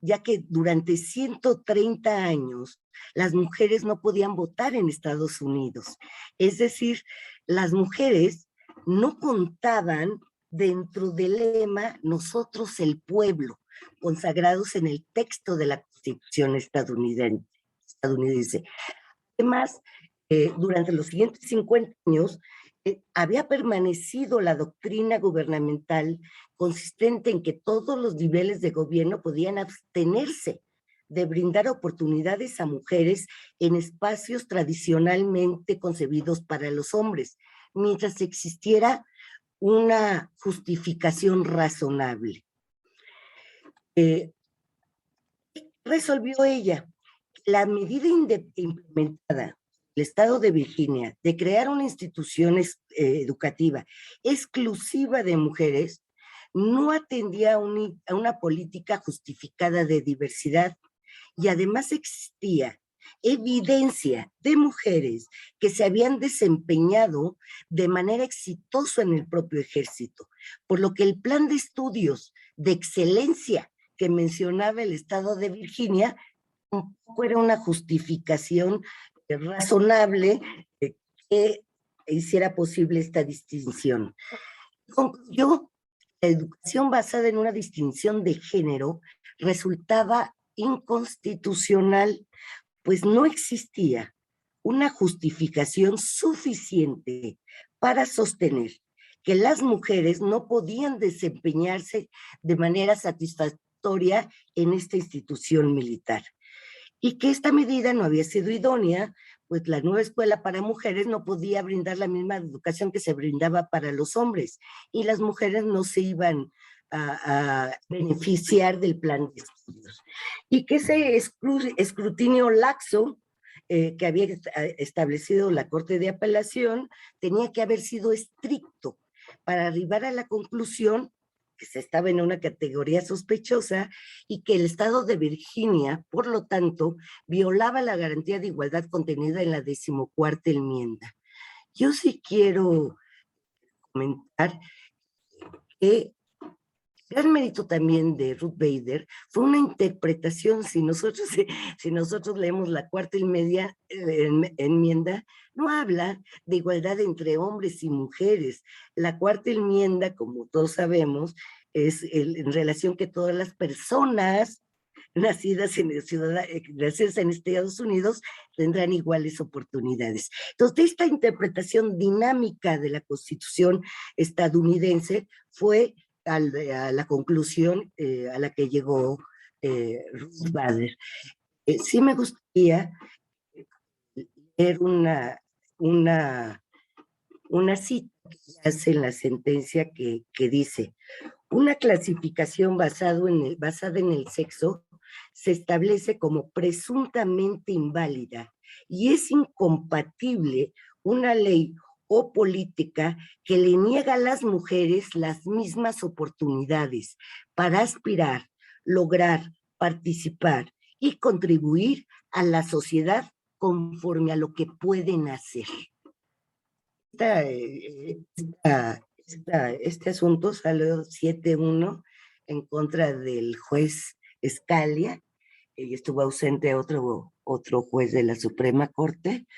ya que durante 130 años las mujeres no podían votar en Estados Unidos. Es decir, las mujeres no contaban dentro del lema "Nosotros el pueblo", consagrados en el texto de la Constitución estadounidense. Además, durante los siguientes 50 años, había permanecido la doctrina gubernamental consistente en que todos los niveles de gobierno podían abstenerse de brindar oportunidades a mujeres en espacios tradicionalmente concebidos para los hombres, mientras existiera una justificación razonable. Resolvió ella la medida implementada el Estado de Virginia de crear una institución educativa exclusiva de mujeres no atendía a una política justificada de diversidad, y además existía evidencia de mujeres que se habían desempeñado de manera exitosa en el propio ejército, por lo que el plan de estudios de excelencia que mencionaba el Estado de Virginia fuera una justificación razonable que hiciera posible esta distinción. Concluyó que la educación basada en una distinción de género resultaba inconstitucional, pues no existía una justificación suficiente para sostener que las mujeres no podían desempeñarse de manera satisfactoria en esta institución militar, y que esta medida no había sido idónea, pues la nueva escuela para mujeres no podía brindar la misma educación que se brindaba para los hombres, y las mujeres no se iban a beneficiar del plan de estudios. Y que ese escrutinio laxo que había establecido la Corte de Apelación tenía que haber sido estricto para arribar a la conclusión que se estaba en una categoría sospechosa y que el Estado de Virginia, por lo tanto, violaba la garantía de igualdad contenida en la 14ª enmienda. Yo sí quiero comentar que gran mérito también de Ruth Bader fue una interpretación. Si nosotros leemos la 4ª enmienda, no habla de igualdad entre hombres y mujeres. La 4ª enmienda, como todos sabemos, es en relación que todas las personas nacidas en Estados Unidos tendrán iguales oportunidades. Entonces, esta interpretación dinámica de la Constitución estadounidense fue a la conclusión a la que llegó Ruth Bader. Sí me gustaría leer una cita que hace en la sentencia que dice: una clasificación basada en el sexo se establece como presuntamente inválida y es incompatible una ley o política que le niega a las mujeres las mismas oportunidades para aspirar, lograr, participar y contribuir a la sociedad conforme a lo que pueden hacer. Este asunto salió 7-1 en contra del juez Scalia, y estuvo ausente otro juez de la Suprema Corte.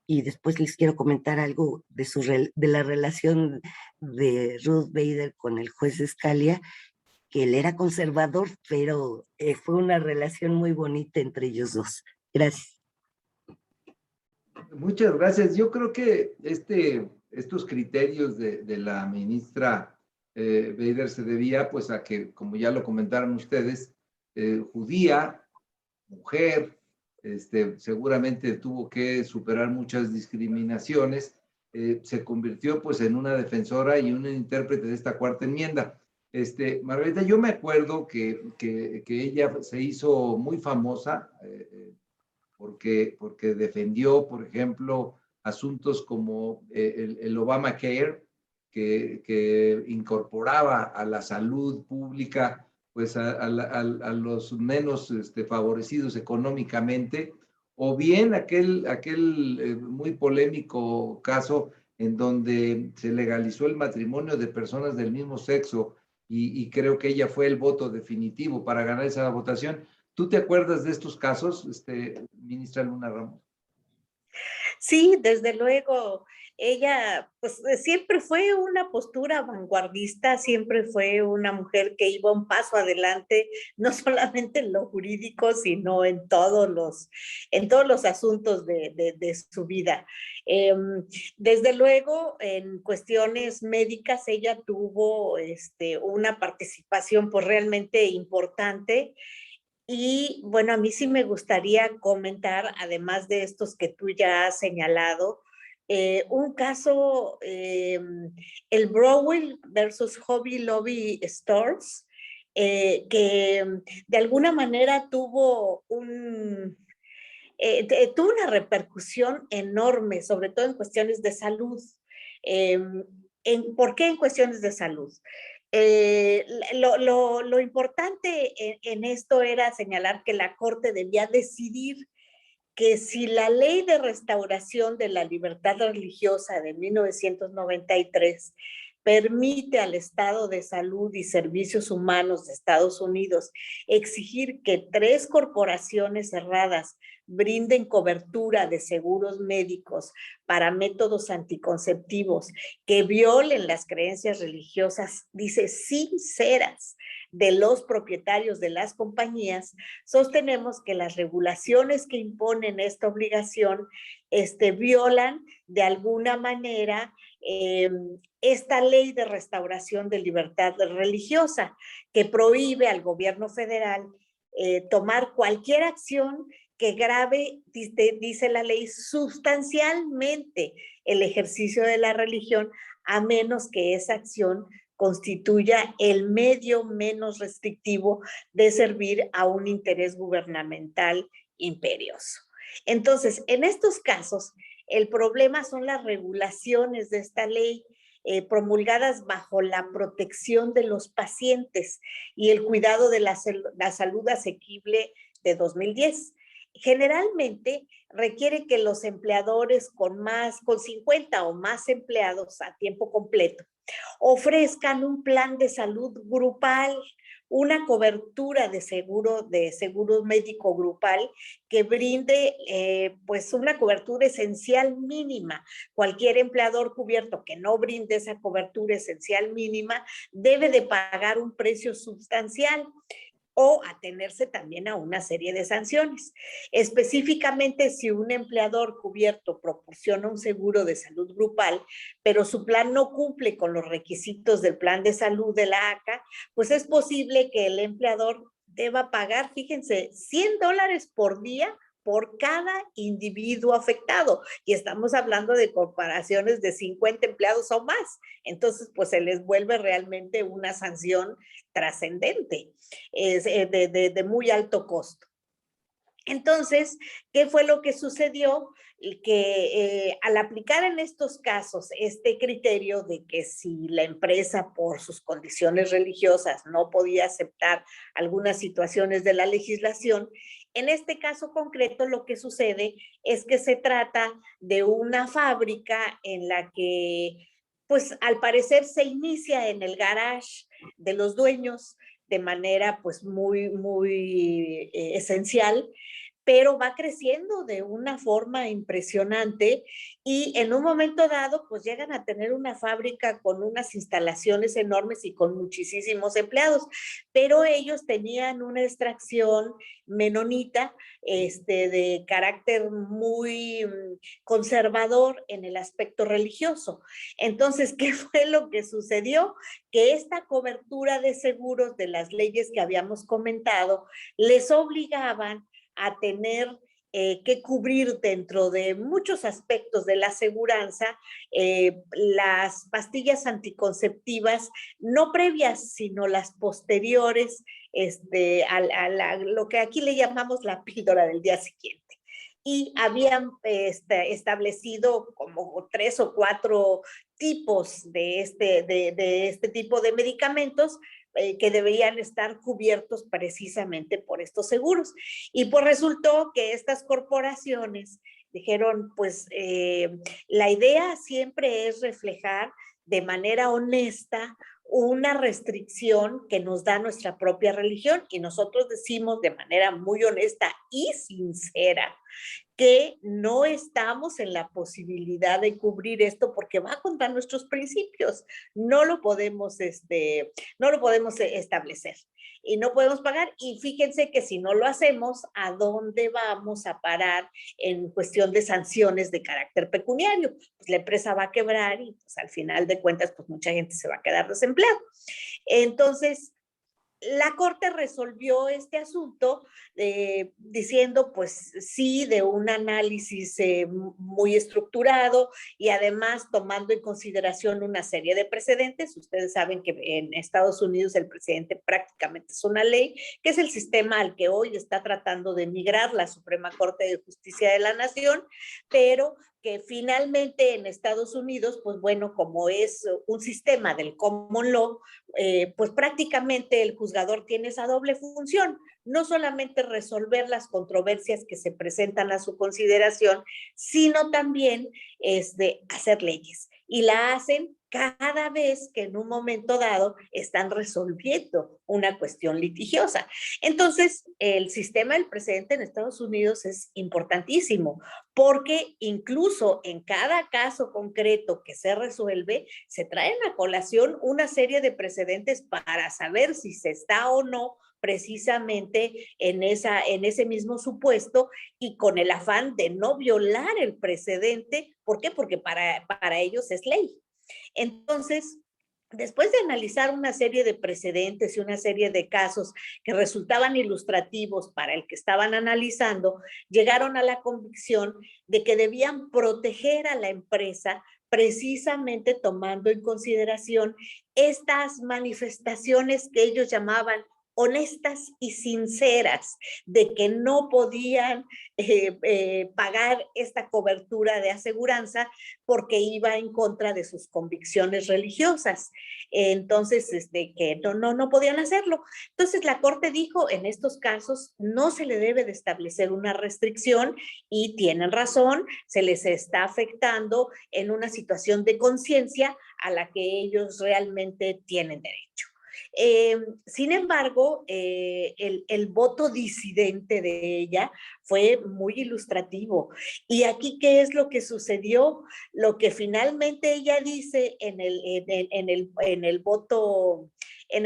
Y después les quiero comentar algo de la relación de Ruth Bader con el juez Scalia, que él era conservador, pero fue una relación muy bonita entre ellos dos. Gracias. Muchas gracias. Yo creo que estos criterios de la ministra Bader se debía pues a que, como ya lo comentaron ustedes, judía, mujer, seguramente tuvo que superar muchas discriminaciones, se convirtió pues en una defensora y una intérprete de esta 4ª enmienda. Margarita, yo me acuerdo que ella se hizo muy famosa porque defendió, por ejemplo, asuntos como el Obamacare, que incorporaba a la salud pública pues a los menos favorecidos económicamente, o bien aquel muy polémico caso en donde se legalizó el matrimonio de personas del mismo sexo y creo que ella fue el voto definitivo para ganar esa votación. ¿Tú te acuerdas de estos casos, ministra Luna Ramos? Sí, desde luego, ella pues siempre fue una postura vanguardista, siempre fue una mujer que iba un paso adelante, no solamente en lo jurídico, sino en todos los asuntos de su vida. Desde luego, en cuestiones médicas, ella tuvo una participación pues realmente importante. Y bueno, a mí sí me gustaría comentar, además de estos que tú ya has señalado, un caso, el Browell versus Hobby Lobby Stores, que de alguna manera tuvo tuvo una repercusión enorme, sobre todo en cuestiones de salud. ¿Por qué en cuestiones de salud? Lo importante en esto era señalar que la Corte debía decidir que si la Ley de Restauración de la Libertad Religiosa de 1993 permite al Estado de Salud y Servicios Humanos de Estados Unidos exigir que 3 corporaciones cerradas brinden cobertura de seguros médicos para métodos anticonceptivos que violen las creencias religiosas, dice, sinceras, de los propietarios de las compañías, sostenemos que las regulaciones que imponen esta obligación violan de alguna manera esta ley de restauración de libertad religiosa que prohíbe al gobierno federal tomar cualquier acción que grave, dice la ley, sustancialmente el ejercicio de la religión, a menos que esa acción constituya el medio menos restrictivo de servir a un interés gubernamental imperioso. Entonces, en estos casos, el problema son las regulaciones de esta ley promulgadas bajo la protección de los pacientes y el cuidado de la salud asequible de 2010. Generalmente requiere que los empleadores con 50 o más empleados a tiempo completo ofrezcan un plan de salud grupal, una cobertura de seguro médico grupal que brinde pues una cobertura esencial mínima. Cualquier empleador cubierto que no brinde esa cobertura esencial mínima debe de pagar un precio sustancial o atenerse también a una serie de sanciones. Específicamente, si un empleador cubierto proporciona un seguro de salud grupal, pero su plan no cumple con los requisitos del plan de salud de la ACA, pues es posible que el empleador deba pagar, fíjense, $100 por día por cada individuo afectado. Y estamos hablando de corporaciones de 50 empleados o más. Entonces, pues se les vuelve realmente una sanción trascendente, de muy alto costo. Entonces, ¿qué fue lo que sucedió? Que al aplicar en estos casos este criterio de que si la empresa por sus condiciones religiosas no podía aceptar algunas situaciones de la legislación, en este caso concreto lo que sucede es que se trata de una fábrica en la que, pues al parecer se inicia en el garage de los dueños de manera pues muy esencial, pero va creciendo de una forma impresionante y en un momento dado pues llegan a tener una fábrica con unas instalaciones enormes y con muchísimos empleados, pero ellos tenían una extracción menonita de carácter muy conservador en el aspecto religioso. Entonces, ¿qué fue lo que sucedió? Que esta cobertura de seguros de las leyes que habíamos comentado les obligaban a tener que cubrir dentro de muchos aspectos de la aseguranza las pastillas anticonceptivas, no previas, sino las posteriores a lo que aquí le llamamos la píldora del día siguiente. y habían establecido como 3 o 4 tipos de este tipo de medicamentos que deberían estar cubiertos precisamente por estos seguros. Y pues resultó que estas corporaciones dijeron, pues la idea siempre es reflejar de manera honesta una restricción que nos da nuestra propia religión, y nosotros decimos de manera muy honesta y sincera que no estamos en la posibilidad de cubrir esto porque va contra nuestros principios. No lo podemos establecer y no podemos pagar. Y fíjense que si no lo hacemos, ¿a dónde vamos a parar en cuestión de sanciones de carácter pecuniario? Pues la empresa va a quebrar y pues, al final de cuentas, pues mucha gente se va a quedar desempleada. Entonces, la Corte resolvió este asunto diciendo, pues sí, de un análisis muy estructurado y además tomando en consideración una serie de precedentes. Ustedes saben que en Estados Unidos el precedente prácticamente es una ley, que es el sistema al que hoy está tratando de migrar la Suprema Corte de Justicia de la Nación, pero que finalmente en Estados Unidos, pues bueno, como es un sistema del common law, pues prácticamente el juzgador tiene esa doble función, no solamente resolver las controversias que se presentan a su consideración, sino también hacer leyes. Y la hacen cada vez que en un momento dado están resolviendo una cuestión litigiosa. Entonces, el sistema del precedente en Estados Unidos es importantísimo, porque incluso en cada caso concreto que se resuelve, se traen a colación una serie de precedentes para saber si se está o no precisamente en ese mismo supuesto, y con el afán de no violar el precedente. ¿Por qué? Porque para ellos es ley. Entonces, después de analizar una serie de precedentes y una serie de casos que resultaban ilustrativos para el que estaban analizando, llegaron a la convicción de que debían proteger a la empresa precisamente tomando en consideración estas manifestaciones que ellos llamaban honestas y sinceras, de que no podían pagar esta cobertura de aseguranza porque iba en contra de sus convicciones religiosas. Entonces, que no podían hacerlo. Entonces, la Corte dijo, en estos casos no se le debe de establecer una restricción, y tienen razón, se les está afectando en una situación de conciencia a la que ellos realmente tienen derecho. Sin embargo, el voto disidente de ella fue muy ilustrativo. Y aquí, ¿qué es lo que sucedió? Lo que finalmente ella dice en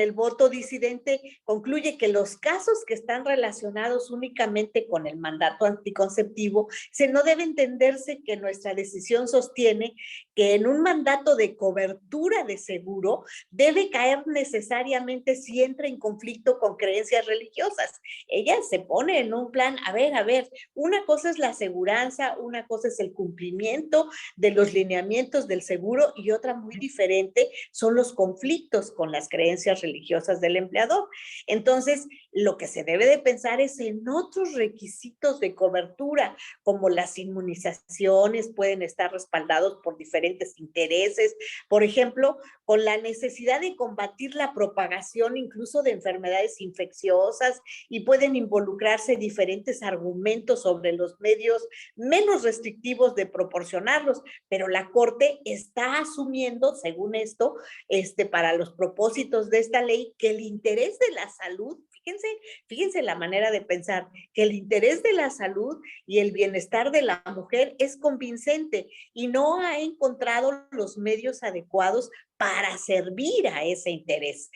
el voto disidente, concluye que los casos que están relacionados únicamente con el mandato anticonceptivo, no debe entenderse que nuestra decisión sostiene que en un mandato de cobertura de seguro debe caer necesariamente si entra en conflicto con creencias religiosas. Ella se pone en un plan, a ver, una cosa es la aseguranza, una cosa es el cumplimiento de los lineamientos del seguro, y otra muy diferente son los conflictos con las creencias religiosas del empleador. Entonces, lo que se debe de pensar es en otros requisitos de cobertura, como las inmunizaciones pueden estar respaldados por diferentes intereses, por ejemplo, con la necesidad de combatir la propagación incluso de enfermedades infecciosas, y pueden involucrarse diferentes argumentos sobre los medios menos restrictivos de proporcionarlos, pero la Corte está asumiendo, según esto, para los propósitos de esta ley, que el interés de la salud, fíjense la manera de pensar, que el interés de la salud y el bienestar de la mujer es convincente y no ha encontrado los medios adecuados para servir a ese interés.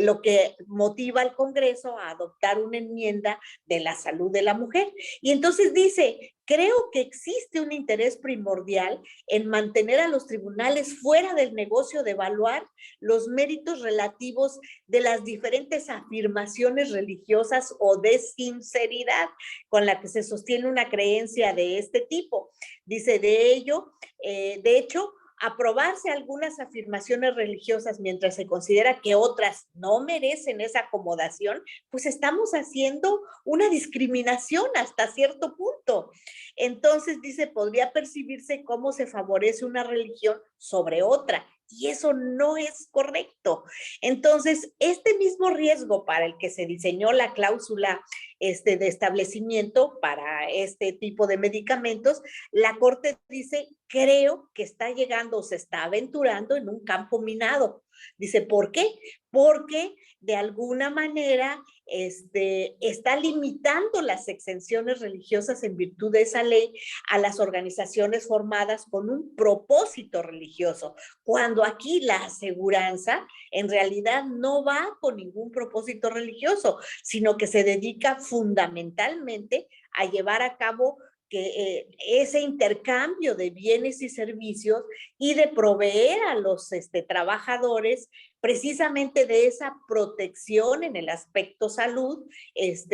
Lo que motiva al Congreso a adoptar una enmienda de la salud de la mujer. Y entonces dice, creo que existe un interés primordial en mantener a los tribunales fuera del negocio de evaluar los méritos relativos de las diferentes afirmaciones religiosas o de sinceridad con la que se sostiene una creencia de este tipo. Dice, de hecho, aprobarse algunas afirmaciones religiosas mientras se considera que otras no merecen esa acomodación, pues estamos haciendo una discriminación hasta cierto punto. Entonces, dice, podría percibirse cómo se favorece una religión sobre otra. Y eso no es correcto. Entonces, este mismo riesgo para el que se diseñó la cláusula de establecimiento para este tipo de medicamentos, la Corte dice, creo que está llegando o se está aventurando en un campo minado. Dice, ¿por qué? Porque de alguna manera está limitando las exenciones religiosas en virtud de esa ley a las organizaciones formadas con un propósito religioso, cuando aquí la aseguranza en realidad no va con ningún propósito religioso, sino que se dedica fundamentalmente a llevar a cabo ese intercambio de bienes y servicios y de proveer a los trabajadores precisamente de esa protección en el aspecto salud,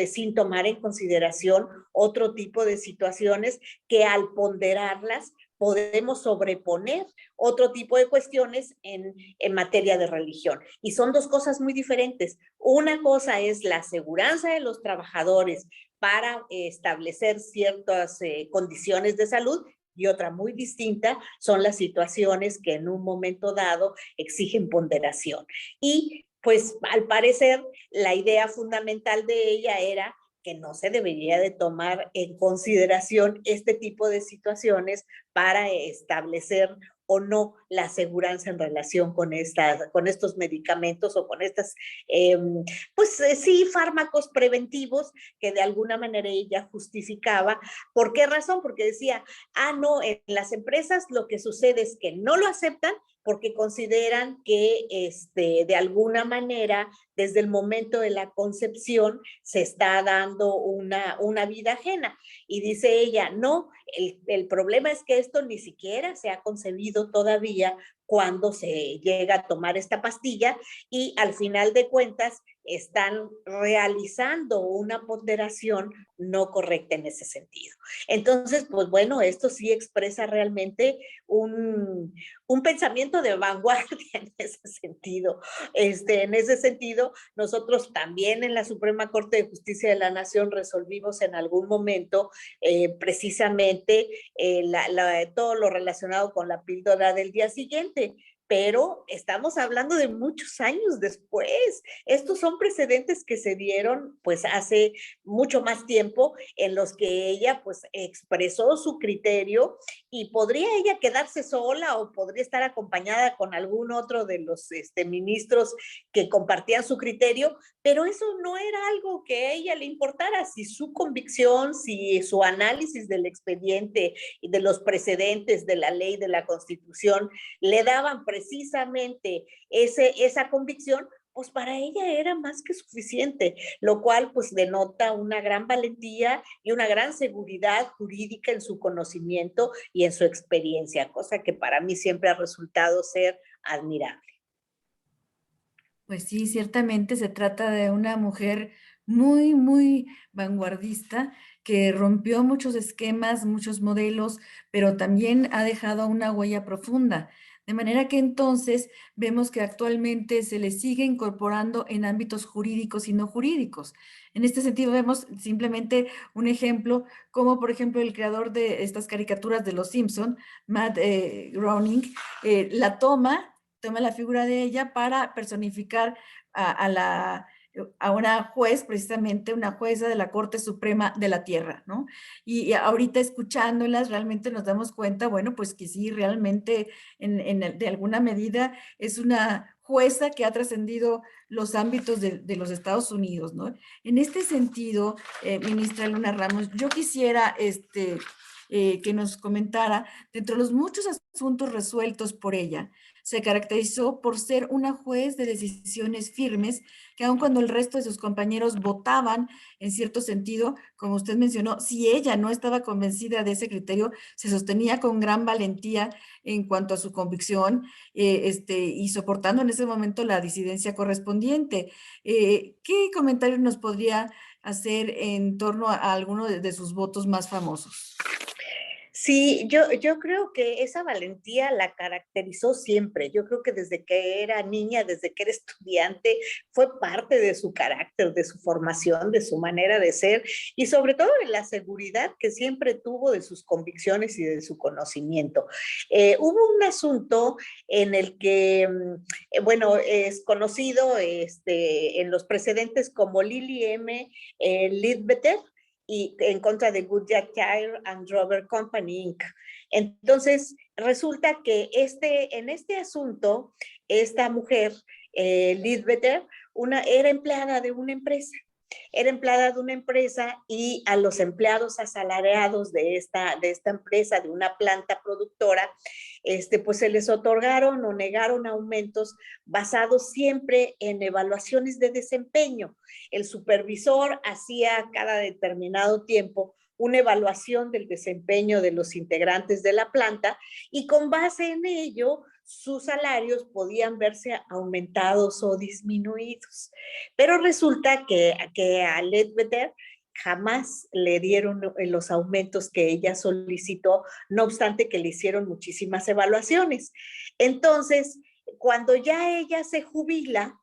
sin tomar en consideración otro tipo de situaciones que al ponderarlas podemos sobreponer otro tipo de cuestiones en materia de religión. Y son dos cosas muy diferentes. Una cosa es la aseguranza de los trabajadores para establecer ciertas condiciones de salud, y otra muy distinta son las situaciones que en un momento dado exigen ponderación. Y pues al parecer la idea fundamental de ella era que no se debería de tomar en consideración este tipo de situaciones para establecer o no la aseguranza en relación con estos medicamentos o con estas, sí, fármacos preventivos que de alguna manera ella justificaba. ¿Por qué razón? Porque decía, no, en las empresas lo que sucede es que no lo aceptan porque consideran que de alguna manera, desde el momento de la concepción, se está dando una vida ajena. Y dice ella, no, el problema es que esto ni siquiera se ha concebido todavía cuando se llega a tomar esta pastilla y al final de cuentas están realizando una ponderación no correcta en ese sentido. Entonces, pues bueno, esto sí expresa realmente un pensamiento de vanguardia en ese sentido. En ese sentido, nosotros también en la Suprema Corte de Justicia de la Nación resolvimos en algún momento precisamente todo lo relacionado con la píldora del día siguiente. Pero estamos hablando de muchos años después. Estos son precedentes que se dieron pues hace mucho más tiempo en los que ella pues expresó su criterio y podría ella quedarse sola o podría estar acompañada con algún otro de los ministros que compartían su criterio, pero eso no era algo que a ella le importara. Si su convicción, si su análisis del expediente y de los precedentes de la ley, de la Constitución, le daban precisamente esa convicción, pues para ella era más que suficiente, lo cual pues denota una gran valentía y una gran seguridad jurídica en su conocimiento y en su experiencia, cosa que para mí siempre ha resultado ser admirable. Pues sí, ciertamente se trata de una mujer muy, muy vanguardista que rompió muchos esquemas, muchos modelos, pero también ha dejado una huella profunda. De manera que entonces vemos que actualmente se le sigue incorporando en ámbitos jurídicos y no jurídicos. En este sentido vemos simplemente un ejemplo, como por ejemplo el creador de estas caricaturas de Los Simpson, Matt Groening, la toma la figura de ella para personificar a una juez, precisamente una jueza de la Corte Suprema de la Tierra, ¿no? Y ahorita escuchándolas realmente nos damos cuenta, bueno, pues que sí, realmente de alguna medida es una jueza que ha trascendido los ámbitos de los Estados Unidos, ¿no? En este sentido, ministra Luna Ramos, yo quisiera que nos comentara, dentro de los muchos asuntos resueltos por ella, se caracterizó por ser una juez de decisiones firmes, que aun cuando el resto de sus compañeros votaban en cierto sentido, como usted mencionó, si ella no estaba convencida de ese criterio, se sostenía con gran valentía en cuanto a su convicción y soportando en ese momento la disidencia correspondiente. ¿Qué comentario nos podría hacer en torno a alguno de sus votos más famosos? Sí, yo creo que esa valentía la caracterizó siempre. Yo creo que desde que era niña, desde que era estudiante, fue parte de su carácter, de su formación, de su manera de ser y sobre todo de la seguridad que siempre tuvo de sus convicciones y de su conocimiento. Hubo un asunto en el que, bueno, es conocido en los precedentes como Lily M. Ledbetter, y en contra de Goodyear Tire and Rubber Company Inc. Entonces, resulta que en este asunto, esta mujer, Ledbetter, era empleada de una empresa. Era empleada de una empresa y a los empleados asalariados de esta empresa, de una planta productora, pues se les otorgaron o negaron aumentos basados siempre en evaluaciones de desempeño. El supervisor hacía cada determinado tiempo una evaluación del desempeño de los integrantes de la planta y con base en ello sus salarios podían verse aumentados o disminuidos. Pero resulta que a Ledbetter jamás le dieron los aumentos que ella solicitó, no obstante que le hicieron muchísimas evaluaciones. Entonces, cuando ya ella se jubila,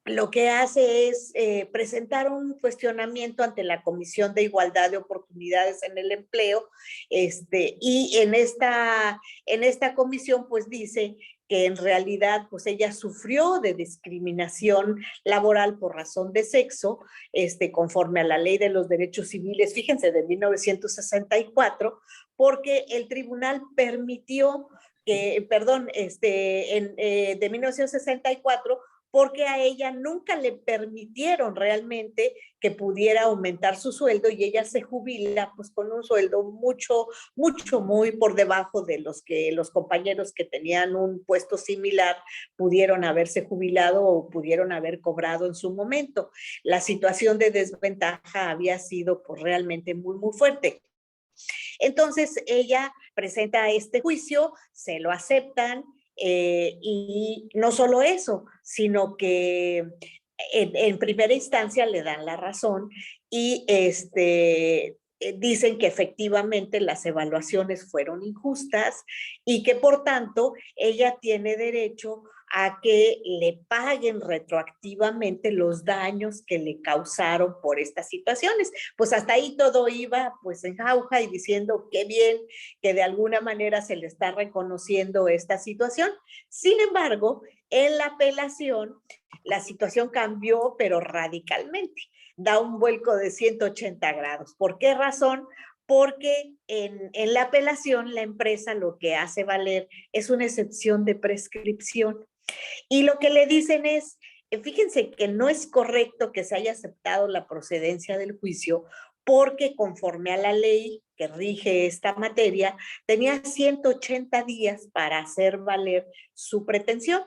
lo que hace es presentar un cuestionamiento ante la Comisión de Igualdad de Oportunidades en el Empleo, y en esta comisión pues dice que en realidad pues ella sufrió de discriminación laboral por razón de sexo, conforme a la Ley de los Derechos Civiles, fíjense, de 1964, porque el tribunal permitió que, perdón, de 1964, porque a ella nunca le permitieron realmente que pudiera aumentar su sueldo y ella se jubila pues con un sueldo muy por debajo de los que los compañeros que tenían un puesto similar pudieron haberse jubilado o pudieron haber cobrado en su momento. La situación de desventaja había sido pues realmente muy fuerte. Entonces ella presenta este juicio, se lo aceptan, y no solo eso, sino que en primera instancia le dan la razón y dicen que efectivamente las evaluaciones fueron injustas y que por tanto ella tiene derecho a que le paguen retroactivamente los daños que le causaron por estas situaciones. Pues hasta ahí todo iba pues en jauja y diciendo qué bien que de alguna manera se le está reconociendo esta situación. Sin embargo, en la apelación, la situación cambió, pero radicalmente. Da un vuelco de 180 grados. ¿Por qué razón? Porque en la apelación la empresa lo que hace valer es una excepción de prescripción. Y lo que le dicen es, fíjense que no es correcto que se haya aceptado la procedencia del juicio porque conforme a la ley que rige esta materia, tenía 180 días para hacer valer su pretensión.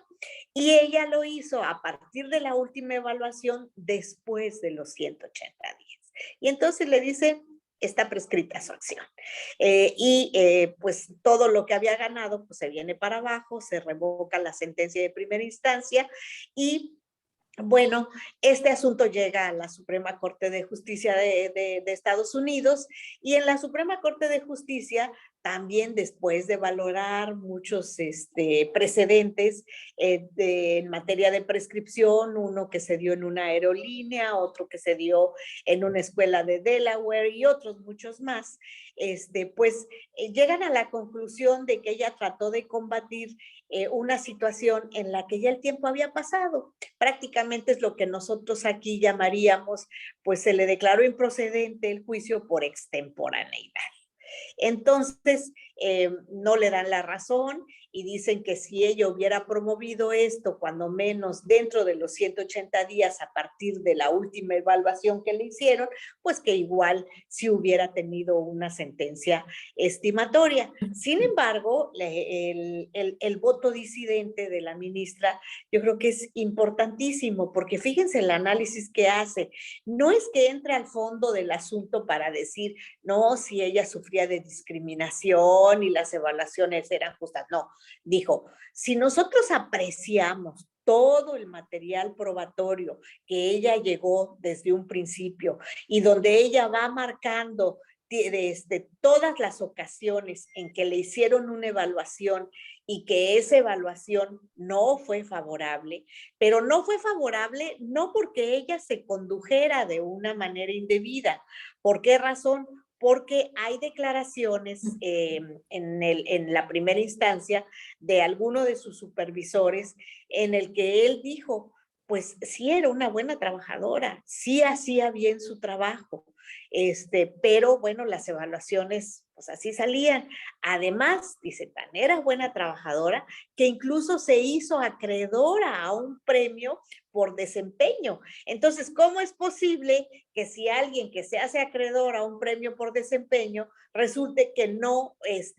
Y ella lo hizo a partir de la última evaluación después de los 180 días. Y entonces le dicen, está prescrita su acción. Pues todo lo que había ganado pues se viene para abajo, se revoca la sentencia de primera instancia y bueno, este asunto llega a la Suprema Corte de Justicia de Estados Unidos y en la Suprema Corte de Justicia también después de valorar muchos precedentes en materia de prescripción, uno que se dio en una aerolínea, otro que se dio en una escuela de Delaware y otros muchos más, pues llegan a la conclusión de que ella trató de combatir una situación en la que ya el tiempo había pasado. Prácticamente es lo que nosotros aquí llamaríamos, pues se le declaró improcedente el juicio por extemporaneidad. Entonces, no le dan la razón y dicen que si ella hubiera promovido esto, cuando menos dentro de los 180 días a partir de la última evaluación que le hicieron, pues que igual sí hubiera tenido una sentencia estimatoria. Sin embargo, el voto disidente de la ministra yo creo que es importantísimo porque fíjense el análisis que hace. No es que entre al fondo del asunto para decir, no, si ella sufría de discriminación y las evaluaciones eran justas. No, dijo, si nosotros apreciamos todo el material probatorio que ella llegó desde un principio y donde ella va marcando todas las ocasiones en que le hicieron una evaluación y que esa evaluación no fue favorable, pero no fue favorable no porque ella se condujera de una manera indebida. ¿Por qué razón? Porque hay declaraciones en la primera instancia de alguno de sus supervisores en el que él dijo, pues sí era una buena trabajadora, sí hacía bien su trabajo, pero bueno, las evaluaciones pues así salían. Además, dice, tan era buena trabajadora que incluso se hizo acreedora a un premio por desempeño. Entonces, ¿cómo es posible que si alguien que se hace acreedor a un premio por desempeño resulte que no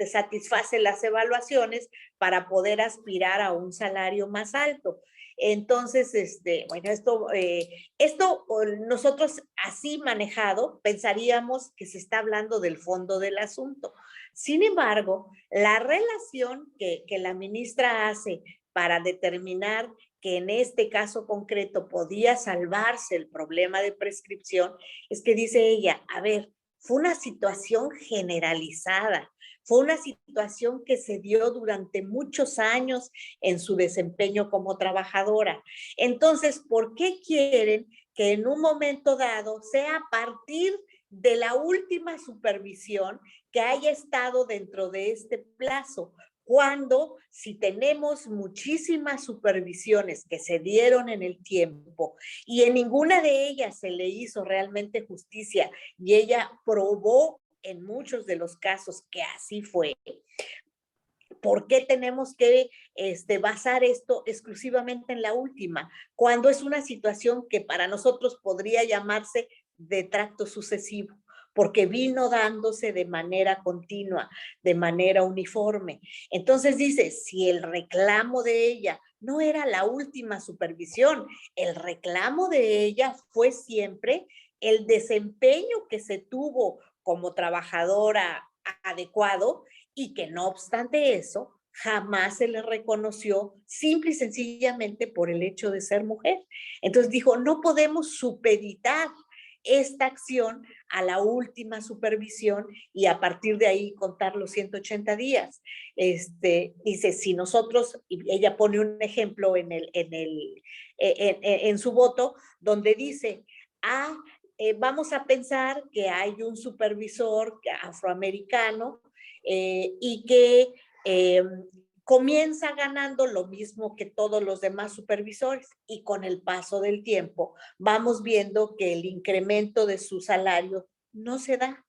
satisface las evaluaciones para poder aspirar a un salario más alto? Entonces, bueno, esto nosotros así manejado pensaríamos que se está hablando del fondo del asunto. Sin embargo, la relación que la ministra hace para determinar que en este caso concreto podía salvarse el problema de prescripción, es que dice ella, a ver, fue una situación generalizada, fue una situación que se dio durante muchos años en su desempeño como trabajadora. Entonces, ¿por qué quieren que en un momento dado sea a partir de la última supervisión que haya estado dentro de este plazo? Cuando si tenemos muchísimas supervisiones que se dieron en el tiempo y en ninguna de ellas se le hizo realmente justicia y ella probó en muchos de los casos que así fue, ¿por qué tenemos que basar esto exclusivamente en la última? Cuando es una situación que para nosotros podría llamarse de tracto sucesivo, porque vino dándose de manera continua, de manera uniforme. Entonces dice, si el reclamo de ella no era la última supervisión, el reclamo de ella fue siempre el desempeño que se tuvo como trabajadora adecuado y que no obstante eso, jamás se le reconoció simple y sencillamente por el hecho de ser mujer. Entonces dijo, no podemos supeditar esta acción a la última supervisión y a partir de ahí contar los 180 días. Dice, si nosotros, y ella pone un ejemplo en su voto, donde dice, vamos a pensar que hay un supervisor afroamericano y que comienza ganando lo mismo que todos los demás supervisores y con el paso del tiempo vamos viendo que el incremento de su salario no se da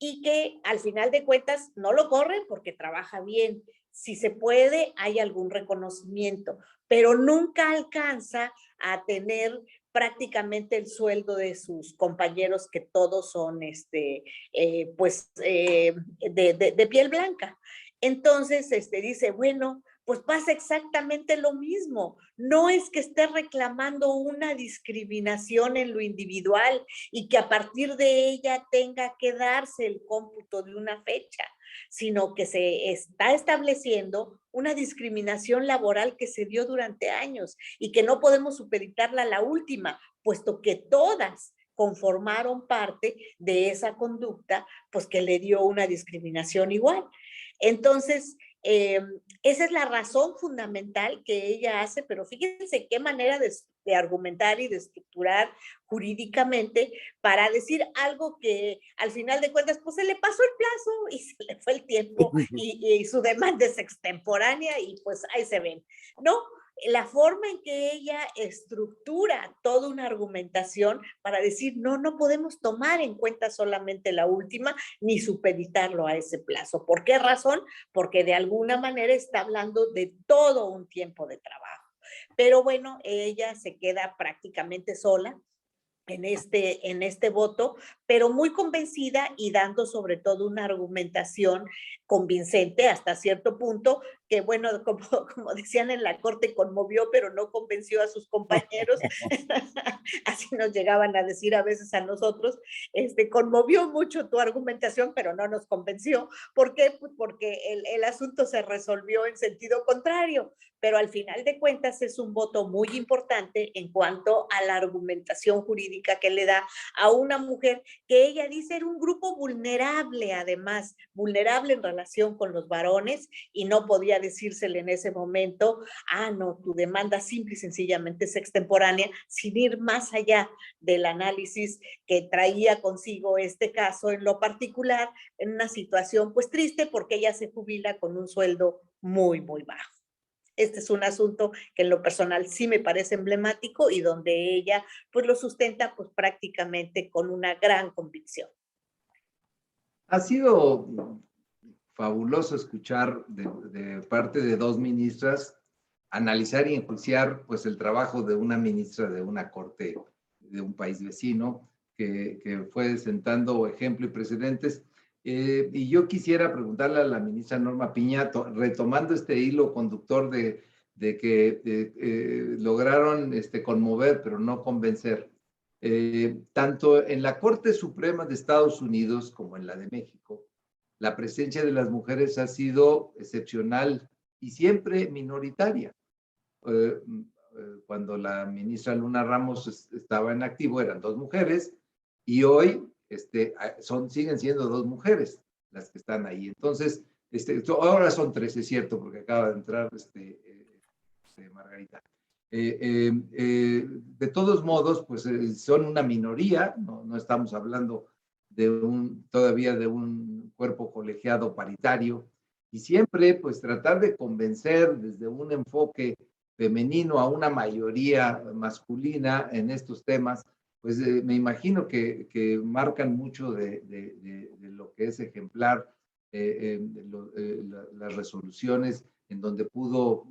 y que al final de cuentas no lo corren porque trabaja bien. Si se puede, hay algún reconocimiento, pero nunca alcanza a tener prácticamente el sueldo de sus compañeros que todos son de piel blanca. Entonces dice, bueno, pues pasa exactamente lo mismo. No es que esté reclamando una discriminación en lo individual y que a partir de ella tenga que darse el cómputo de una fecha, sino que se está estableciendo una discriminación laboral que se dio durante años y que no podemos supeditarla a la última, puesto que todas conformaron parte de esa conducta, pues que le dio una discriminación igual. Entonces, esa es la razón fundamental que ella hace, pero fíjense qué manera de argumentar y de estructurar jurídicamente para decir algo que al final de cuentas, pues se le pasó el plazo y se le fue el tiempo y su demanda es extemporánea y pues ahí se ven, ¿no? La forma en que ella estructura toda una argumentación para decir, no podemos tomar en cuenta solamente la última ni supeditarlo a ese plazo. ¿Por qué razón? Porque de alguna manera está hablando de todo un tiempo de trabajo. Pero bueno, ella se queda prácticamente sola en este voto, pero muy convencida y dando sobre todo una argumentación convincente hasta cierto punto, que bueno, como decían en la corte, conmovió, pero no convenció a sus compañeros. Así nos llegaban a decir a veces a nosotros, conmovió mucho tu argumentación, pero no nos convenció. ¿Por qué? Pues porque el asunto se resolvió en sentido contrario, pero al final de cuentas es un voto muy importante en cuanto a la argumentación jurídica que le da a una mujer que ella dice era un grupo vulnerable, además, vulnerable en relación con los varones, y no podía decírsele en ese momento, no, tu demanda simple y sencillamente es extemporánea, sin ir más allá del análisis que traía consigo este caso en lo particular, en una situación pues triste porque ella se jubila con un sueldo muy, muy bajo. Este es un asunto que en lo personal sí me parece emblemático y donde ella pues lo sustenta pues prácticamente con una gran convicción. Ha sido fabuloso escuchar de parte de dos ministras analizar y enjuiciar pues el trabajo de una ministra de una corte de un país vecino que fue sentando ejemplo y precedentes. Y yo quisiera preguntarle a la ministra Norma Piña, retomando este hilo conductor de que lograron conmover, pero no convencer. Tanto en la Corte Suprema de Estados Unidos como en la de México, la presencia de las mujeres ha sido excepcional y siempre minoritaria. Cuando la ministra Luna Ramos estaba en activo, eran dos mujeres, y hoy siguen siendo dos mujeres las que están ahí. Entonces, ahora son tres, es cierto, porque acaba de entrar Margarita. De todos modos, pues son una minoría, no estamos hablando todavía de un cuerpo colegiado paritario, y siempre pues tratar de convencer desde un enfoque femenino a una mayoría masculina en estos temas, pues me imagino que marcan mucho de lo que es ejemplar las resoluciones en donde pudo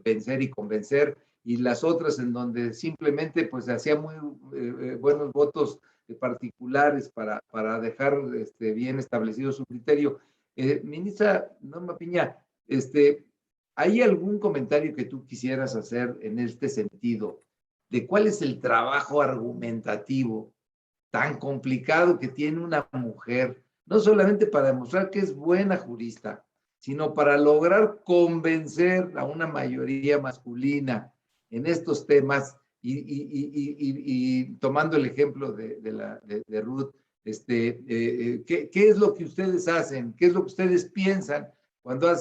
vencer y convencer, y las otras en donde simplemente pues hacía muy buenos votos particulares para dejar bien establecido su criterio. Ministra Norma Piña, ¿hay algún comentario que tú quisieras hacer en este sentido de cuál es el trabajo argumentativo tan complicado que tiene una mujer, no solamente para demostrar que es buena jurista, sino para lograr convencer a una mayoría masculina en estos temas? Y tomando el ejemplo de Ruth, ¿qué es lo que ustedes hacen? ¿Qué es lo que ustedes piensan cuando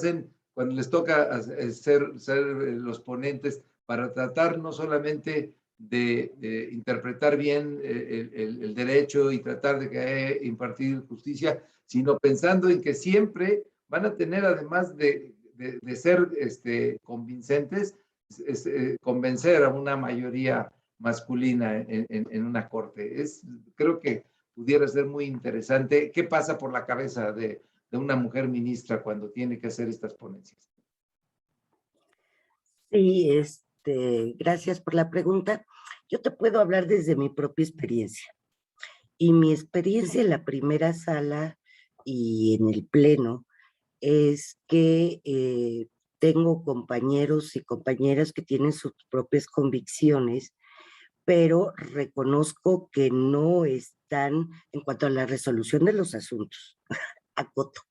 les toca ser los ponentes para tratar no solamente de interpretar bien el derecho y tratar de impartir justicia, sino pensando en que siempre van a tener, además de ser convincentes, convencer a una mayoría masculina en una corte? Creo que pudiera ser muy interesante. ¿Qué pasa por la cabeza de una mujer ministra cuando tiene que hacer estas ponencias? Sí, gracias por la pregunta. Yo te puedo hablar desde mi propia experiencia. Y mi experiencia en la primera sala y en el pleno es que tengo compañeros y compañeras que tienen sus propias convicciones, pero reconozco que no están en cuanto a la resolución de los asuntos. Acoto.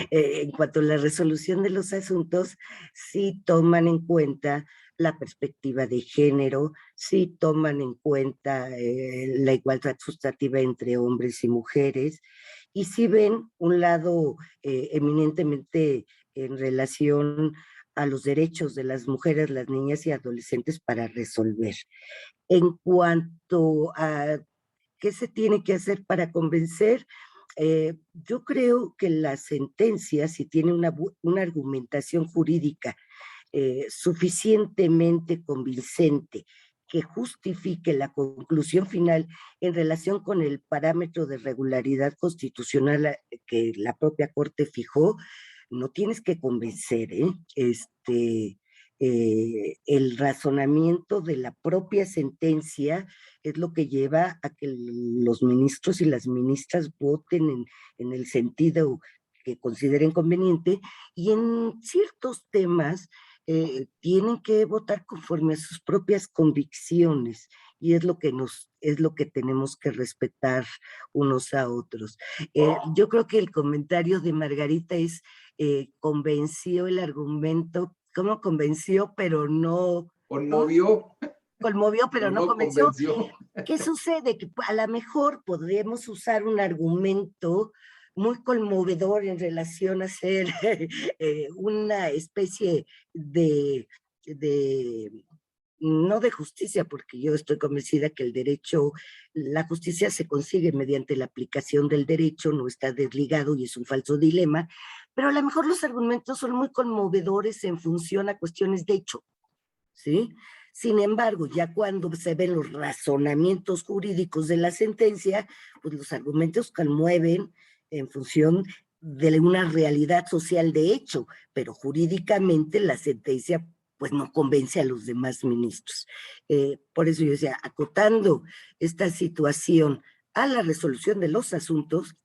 En cuanto a la resolución de los asuntos, sí toman en cuenta la perspectiva de género, sí toman en cuenta la igualdad sustantiva entre hombres y mujeres, y sí ven un lado eminentemente en relación a los derechos de las mujeres, las niñas y adolescentes para resolver. En cuanto a qué se tiene que hacer para convencer, yo creo que la sentencia, si tiene una argumentación jurídica suficientemente convincente que justifique la conclusión final en relación con el parámetro de regularidad constitucional que la propia Corte fijó, no tienes que convencer, el razonamiento de la propia sentencia es lo que lleva a que los ministros y las ministras voten en el sentido que consideren conveniente, y en ciertos temas tienen que votar conforme a sus propias convicciones, y es lo que tenemos que respetar unos a otros. Yo creo que el comentario de Margarita convenció el argumento, ¿cómo convenció? Pero no... Conmovió, Conmovió, pero no no convenció. convenció. ¿Qué sucede? Que a lo mejor podríamos usar un argumento muy conmovedor en relación a ser una especie de, no de justicia, porque yo estoy convencida que la justicia se consigue mediante la aplicación del derecho, no está desligado y es un falso dilema, pero a lo mejor los argumentos son muy conmovedores en función a cuestiones de hecho, ¿sí? Sin embargo, ya cuando se ven los razonamientos jurídicos de la sentencia, pues los argumentos conmueven en función de una realidad social de hecho, pero jurídicamente la sentencia pues no convence a los demás ministros. Por eso yo decía, acotando esta situación a la resolución de los asuntos,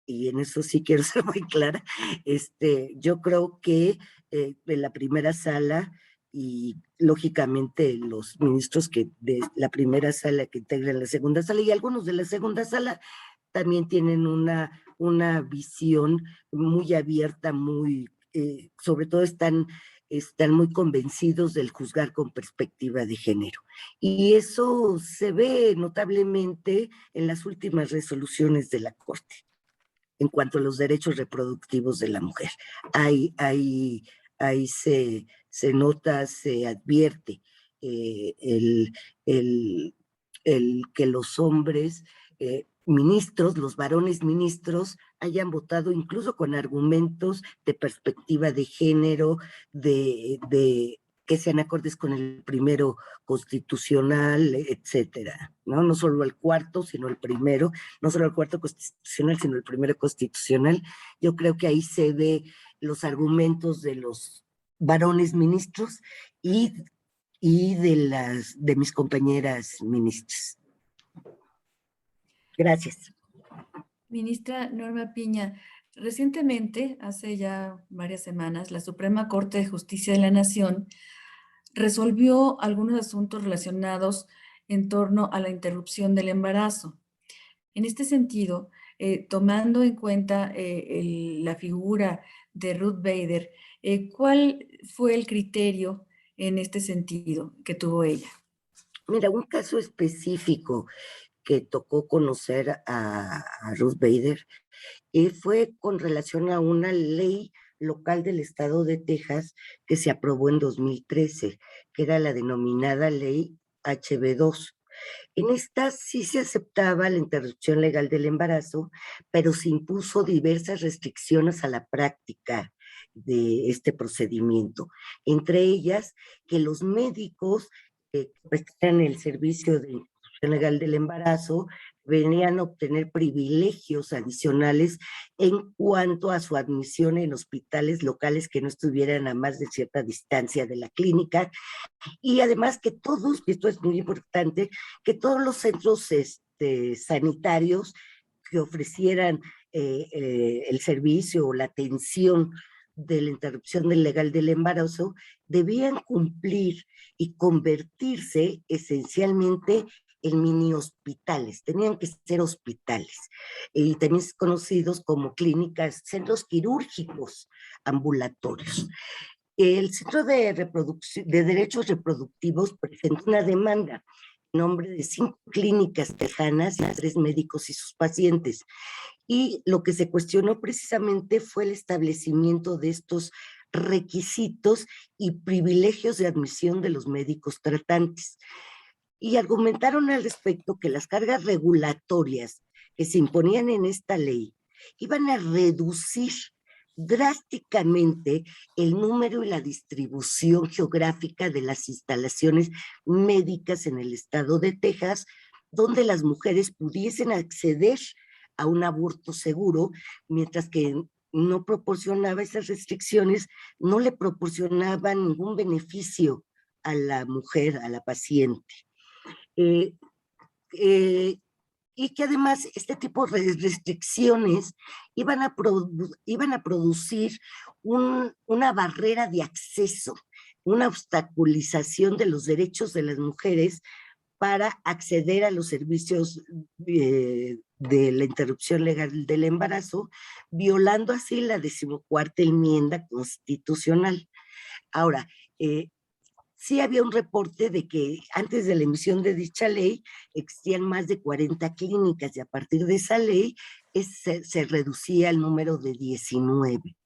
y en eso sí quiero ser muy clara, yo creo que en la primera sala y lógicamente los ministros de la primera sala que integran la segunda sala y algunos de la segunda sala también tienen una visión muy abierta, sobre todo están muy convencidos del juzgar con perspectiva de género. Y eso se ve notablemente en las últimas resoluciones de la Corte en cuanto a los derechos reproductivos de la mujer. Ahí se nota, se advierte el que los hombres ministros, los varones ministros, hayan votado incluso con argumentos de perspectiva de género, que sean acordes con el primero constitucional, etcétera, ¿no? No solo el cuarto, sino el primero, no solo el cuarto constitucional, sino el primero constitucional. Yo creo que ahí se ve los argumentos de los varones ministros y de mis compañeras ministras. Gracias. Ministra Norma Piña, recientemente, hace ya varias semanas, la Suprema Corte de Justicia de la Nación resolvió algunos asuntos relacionados en torno a la interrupción del embarazo. En este sentido, tomando en cuenta la figura de Ruth Bader, ¿cuál fue el criterio en este sentido que tuvo ella? Mira, un caso específico que tocó conocer a Ruth Bader fue con relación a una ley local del estado de Texas que se aprobó en 2013, que era la denominada ley HB2. En esta sí se aceptaba la interrupción legal del embarazo, pero se impuso diversas restricciones a la práctica de este procedimiento. Entre ellas, que los médicos que prestan el servicio de interrupción legal del embarazo venían a obtener privilegios adicionales en cuanto a su admisión en hospitales locales que no estuvieran a más de cierta distancia de la clínica, y además que todos, y esto es muy importante, que todos los centros sanitarios que ofrecieran el servicio o la atención de la interrupción legal del embarazo debían cumplir y convertirse esencialmente en mini hospitales, tenían que ser hospitales, y también conocidos como clínicas, centros quirúrgicos ambulatorios. El Centro de Derechos Reproductivos presentó una demanda en nombre de 5 clínicas tejanas y 3 médicos y sus pacientes. Y lo que se cuestionó precisamente fue el establecimiento de estos requisitos y privilegios de admisión de los médicos tratantes. Y argumentaron al respecto que las cargas regulatorias que se imponían en esta ley iban a reducir drásticamente el número y la distribución geográfica de las instalaciones médicas en el estado de Texas, donde las mujeres pudiesen acceder a un aborto seguro, mientras que no proporcionaba esas restricciones, no le proporcionaba ningún beneficio a la mujer, a la paciente. y que además este tipo de restricciones iban a producir una barrera de acceso, una obstaculización de los derechos de las mujeres para acceder a los servicios de la interrupción legal del embarazo, violando así la 14ª enmienda constitucional. Ahora, sí había un reporte de que antes de la emisión de dicha ley existían más de 40 clínicas y a partir de esa ley se reducía el número de 19.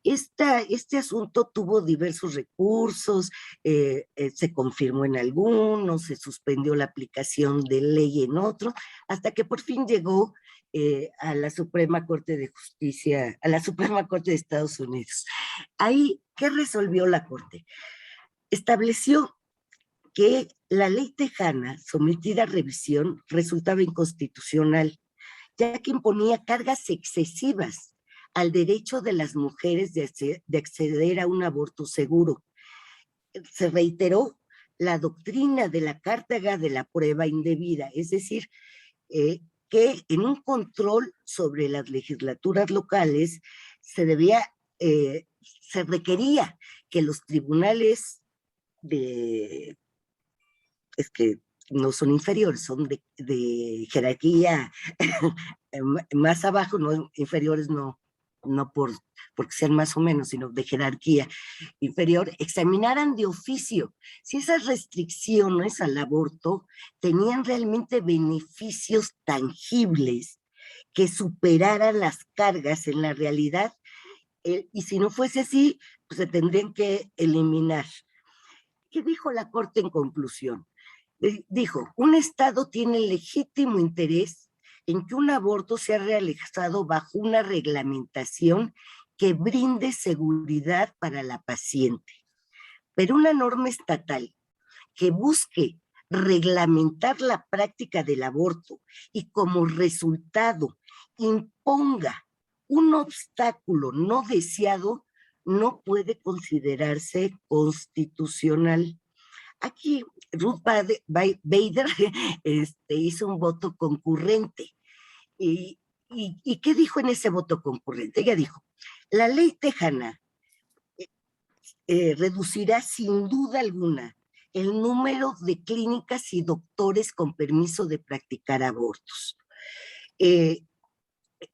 Este asunto tuvo diversos recursos, se confirmó en algunos, se suspendió la aplicación de ley en otro, hasta que por fin llegó a la Suprema Corte de Justicia, a la Suprema Corte de Estados Unidos. Ahí, ¿qué resolvió la Corte? Estableció que la ley tejana sometida a revisión resultaba inconstitucional, ya que imponía cargas excesivas al derecho de las mujeres de acceder a un aborto seguro. Se reiteró la doctrina de la cátedra de la prueba indebida, es decir, que en un control sobre las legislaturas locales se requería que los tribunales es que no son inferiores, son de jerarquía más abajo, no inferiores, no porque sean más o menos, sino de jerarquía inferior, examinaran de oficio si esas restricciones al aborto tenían realmente beneficios tangibles que superaran las cargas en la realidad, y si no fuese así, pues se tendrían que eliminar. ¿Qué dijo la Corte en conclusión? Dijo, un Estado tiene legítimo interés en que un aborto sea realizado bajo una reglamentación que brinde seguridad para la paciente. Pero una norma estatal que busque reglamentar la práctica del aborto y como resultado imponga un obstáculo no deseado no puede considerarse constitucional. Aquí Ruth Bader hizo un voto concurrente. ¿Y qué dijo en ese voto concurrente? Ella dijo, la ley tejana reducirá sin duda alguna el número de clínicas y doctores con permiso de practicar abortos.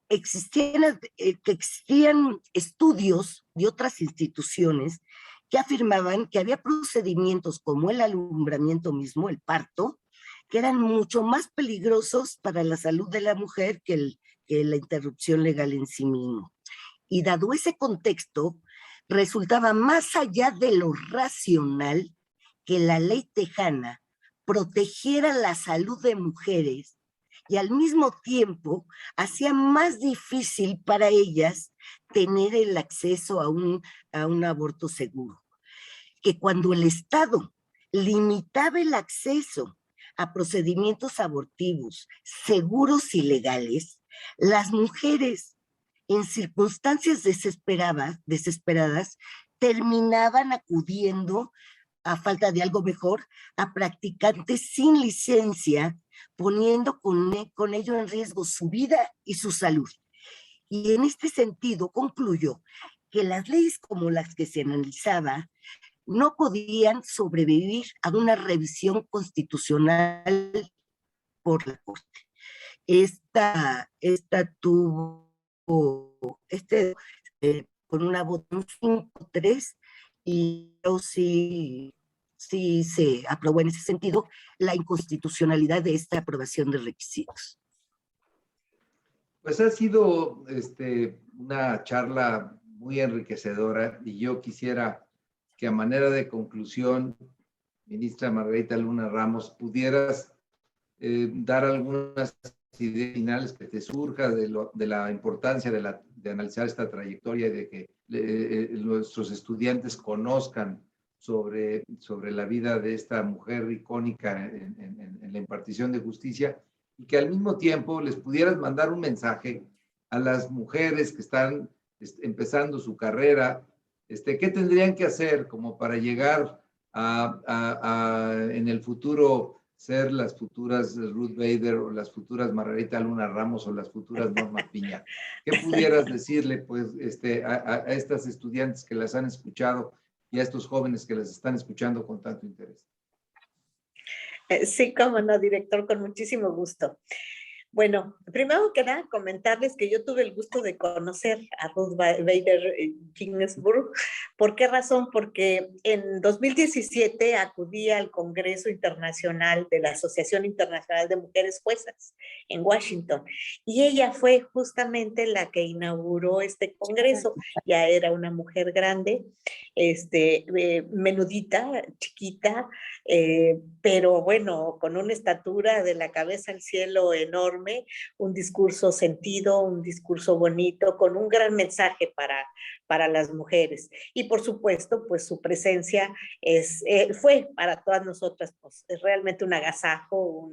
Existían estudios de otras instituciones que afirmaban que había procedimientos como el alumbramiento mismo, el parto, que eran mucho más peligrosos para la salud de la mujer que la interrupción legal en sí mismo. Y dado ese contexto, resultaba más allá de lo racional que la ley tejana protegiera la salud de mujeres y al mismo tiempo hacía más difícil para ellas tener el acceso a un aborto seguro. Que cuando el Estado limitaba el acceso a procedimientos abortivos seguros y legales, las mujeres en circunstancias desesperadas terminaban acudiendo, a falta de algo mejor, a practicantes sin licencia, poniendo con ello en riesgo su vida y su salud. Y en este sentido concluyó que las leyes como las que se analizaba no podían sobrevivir a una revisión constitucional por la Corte. Esta tuvo con una votación 5-3 y sí se aprobó en ese sentido la inconstitucionalidad de esta aprobación de requisitos. Pues ha sido una charla muy enriquecedora y yo quisiera que a manera de conclusión, ministra Margarita Luna Ramos, pudieras dar algunas ideas finales que te surja de la importancia de analizar esta trayectoria y de que nuestros estudiantes conozcan sobre la vida de esta mujer icónica en la impartición de justicia, y que al mismo tiempo les pudieras mandar un mensaje a las mujeres que están empezando su carrera, qué tendrían que hacer como para llegar en el futuro ser las futuras Ruth Bader o las futuras Margarita Luna Ramos o las futuras Norma Piña? ¿Qué pudieras decirle pues, a estas estudiantes que las han escuchado y a estos jóvenes que las están escuchando con tanto interés? Sí, cómo no, director, con muchísimo gusto. Bueno, primero que nada, comentarles que yo tuve el gusto de conocer a Ruth Bader Ginsburg. ¿Por qué razón? Porque en 2017 acudí al Congreso Internacional de la Asociación Internacional de Mujeres Juezas en Washington, y ella fue justamente la que inauguró este congreso. Ya era una mujer grande, menudita, chiquita, pero bueno, con una estatura de la cabeza al cielo enorme, un discurso sentido, un discurso bonito, con un gran mensaje para las mujeres. Y por supuesto, pues su presencia fue para todas nosotras pues, es realmente un agasajo,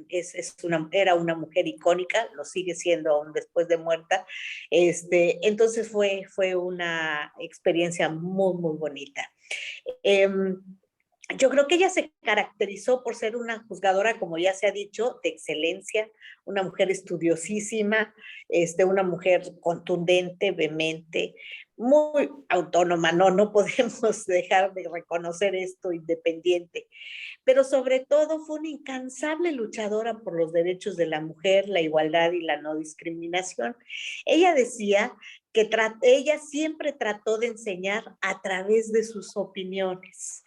era una mujer icónica, lo sigue siendo aún después de muerta. Entonces fue una experiencia muy, muy bonita. Yo creo que ella se caracterizó por ser una juzgadora, como ya se ha dicho, de excelencia, una mujer estudiosísima, una mujer contundente, vehemente, muy autónoma, no podemos dejar de reconocer esto, independiente, pero sobre todo fue una incansable luchadora por los derechos de la mujer, la igualdad y la no discriminación. Ella decía que ella siempre trató de enseñar a través de sus opiniones.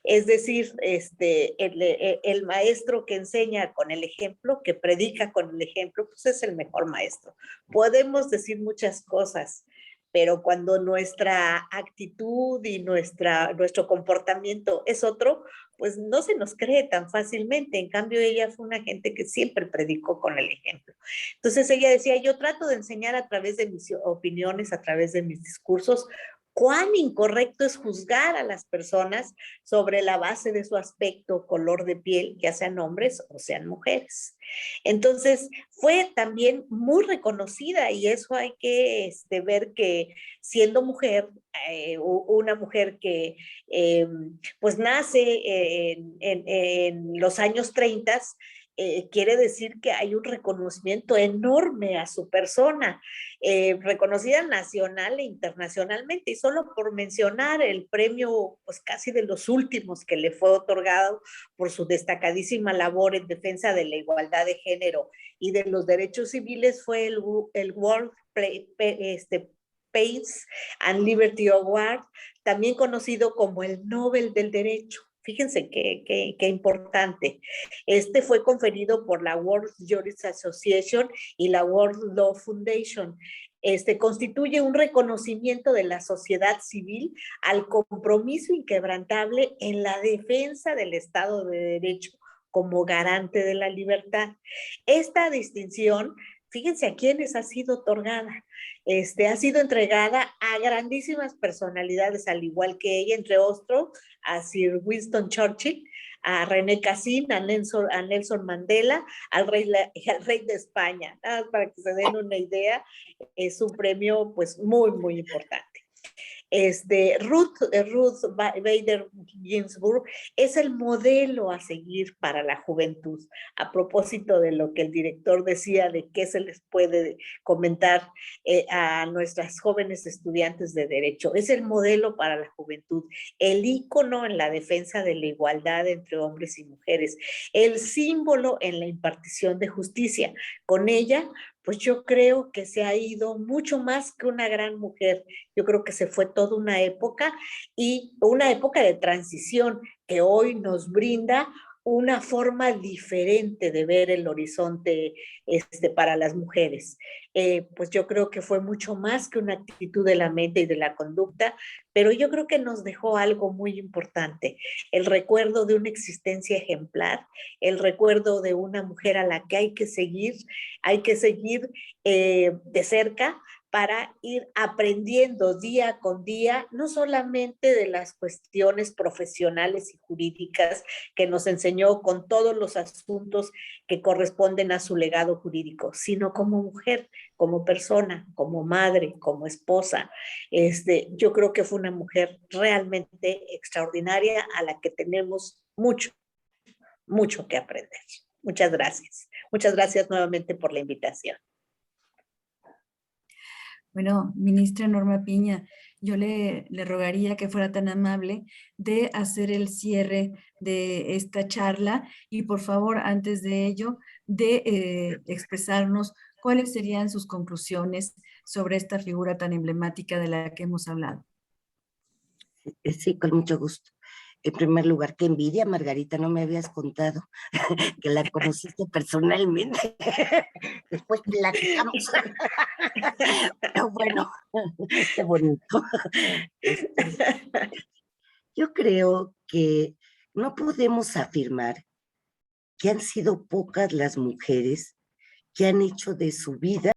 Es decir, el maestro que enseña con el ejemplo, que predica con el ejemplo, pues es el mejor maestro. Podemos decir muchas cosas, pero cuando nuestra actitud y nuestro comportamiento es otro, pues no se nos cree tan fácilmente. En cambio, ella fue una gente que siempre predicó con el ejemplo. Entonces ella decía, yo trato de enseñar a través de mis opiniones, a través de mis discursos, cuán incorrecto es juzgar a las personas sobre la base de su aspecto, color de piel, ya sean hombres o sean mujeres. Entonces, fue también muy reconocida, y eso hay que ver que siendo mujer, una mujer que pues nace en los años 30, quiere decir que hay un reconocimiento enorme a su persona, reconocida nacional e internacionalmente. Y solo por mencionar el premio, pues casi de los últimos que le fue otorgado por su destacadísima labor en defensa de la igualdad de género y de los derechos civiles, fue el World Peace and Liberty Award, también conocido como el Nobel del Derecho. Fíjense qué importante. Fue conferido por la World Jurists Association y la World Law Foundation. Constituye un reconocimiento de la sociedad civil al compromiso inquebrantable en la defensa del Estado de Derecho como garante de la libertad. Esta distinción, fíjense a quiénes ha sido otorgada. Ha sido entregada a grandísimas personalidades, al igual que ella, entre otros, a Sir Winston Churchill, a René Cassin, a Nelson Mandela, al rey de España. Nada más para que se den una idea, es un premio pues muy, muy importante. Ruth Bader Ginsburg es el modelo a seguir para la juventud. A propósito de lo que el director decía de qué se les puede comentar a nuestras jóvenes estudiantes de Derecho, es el modelo para la juventud, el ícono en la defensa de la igualdad entre hombres y mujeres, el símbolo en la impartición de justicia. Con ella, pues yo creo que se ha ido mucho más que una gran mujer. Yo creo que se fue toda una época, y una época de transición que hoy nos brinda una forma diferente de ver el horizonte para las mujeres. Pues yo creo que fue mucho más que una actitud de la mente y de la conducta, pero yo creo que nos dejó algo muy importante, el recuerdo de una existencia ejemplar, el recuerdo de una mujer a la que hay que seguir de cerca, para ir aprendiendo día con día, no solamente de las cuestiones profesionales y jurídicas que nos enseñó con todos los asuntos que corresponden a su legado jurídico, sino como mujer, como persona, como madre, como esposa. Yo creo que fue una mujer realmente extraordinaria a la que tenemos mucho, mucho que aprender. Muchas gracias. Muchas gracias nuevamente por la invitación. Bueno, ministra Norma Piña, yo le rogaría que fuera tan amable de hacer el cierre de esta charla y por favor, antes de ello, de expresarnos cuáles serían sus conclusiones sobre esta figura tan emblemática de la que hemos hablado. Sí, con mucho gusto. En primer lugar, qué envidia, Margarita, no me habías contado que la conociste personalmente. Después platicamos. Pero bueno, qué bonito. Yo creo que no podemos afirmar que han sido pocas las mujeres que han hecho de su vida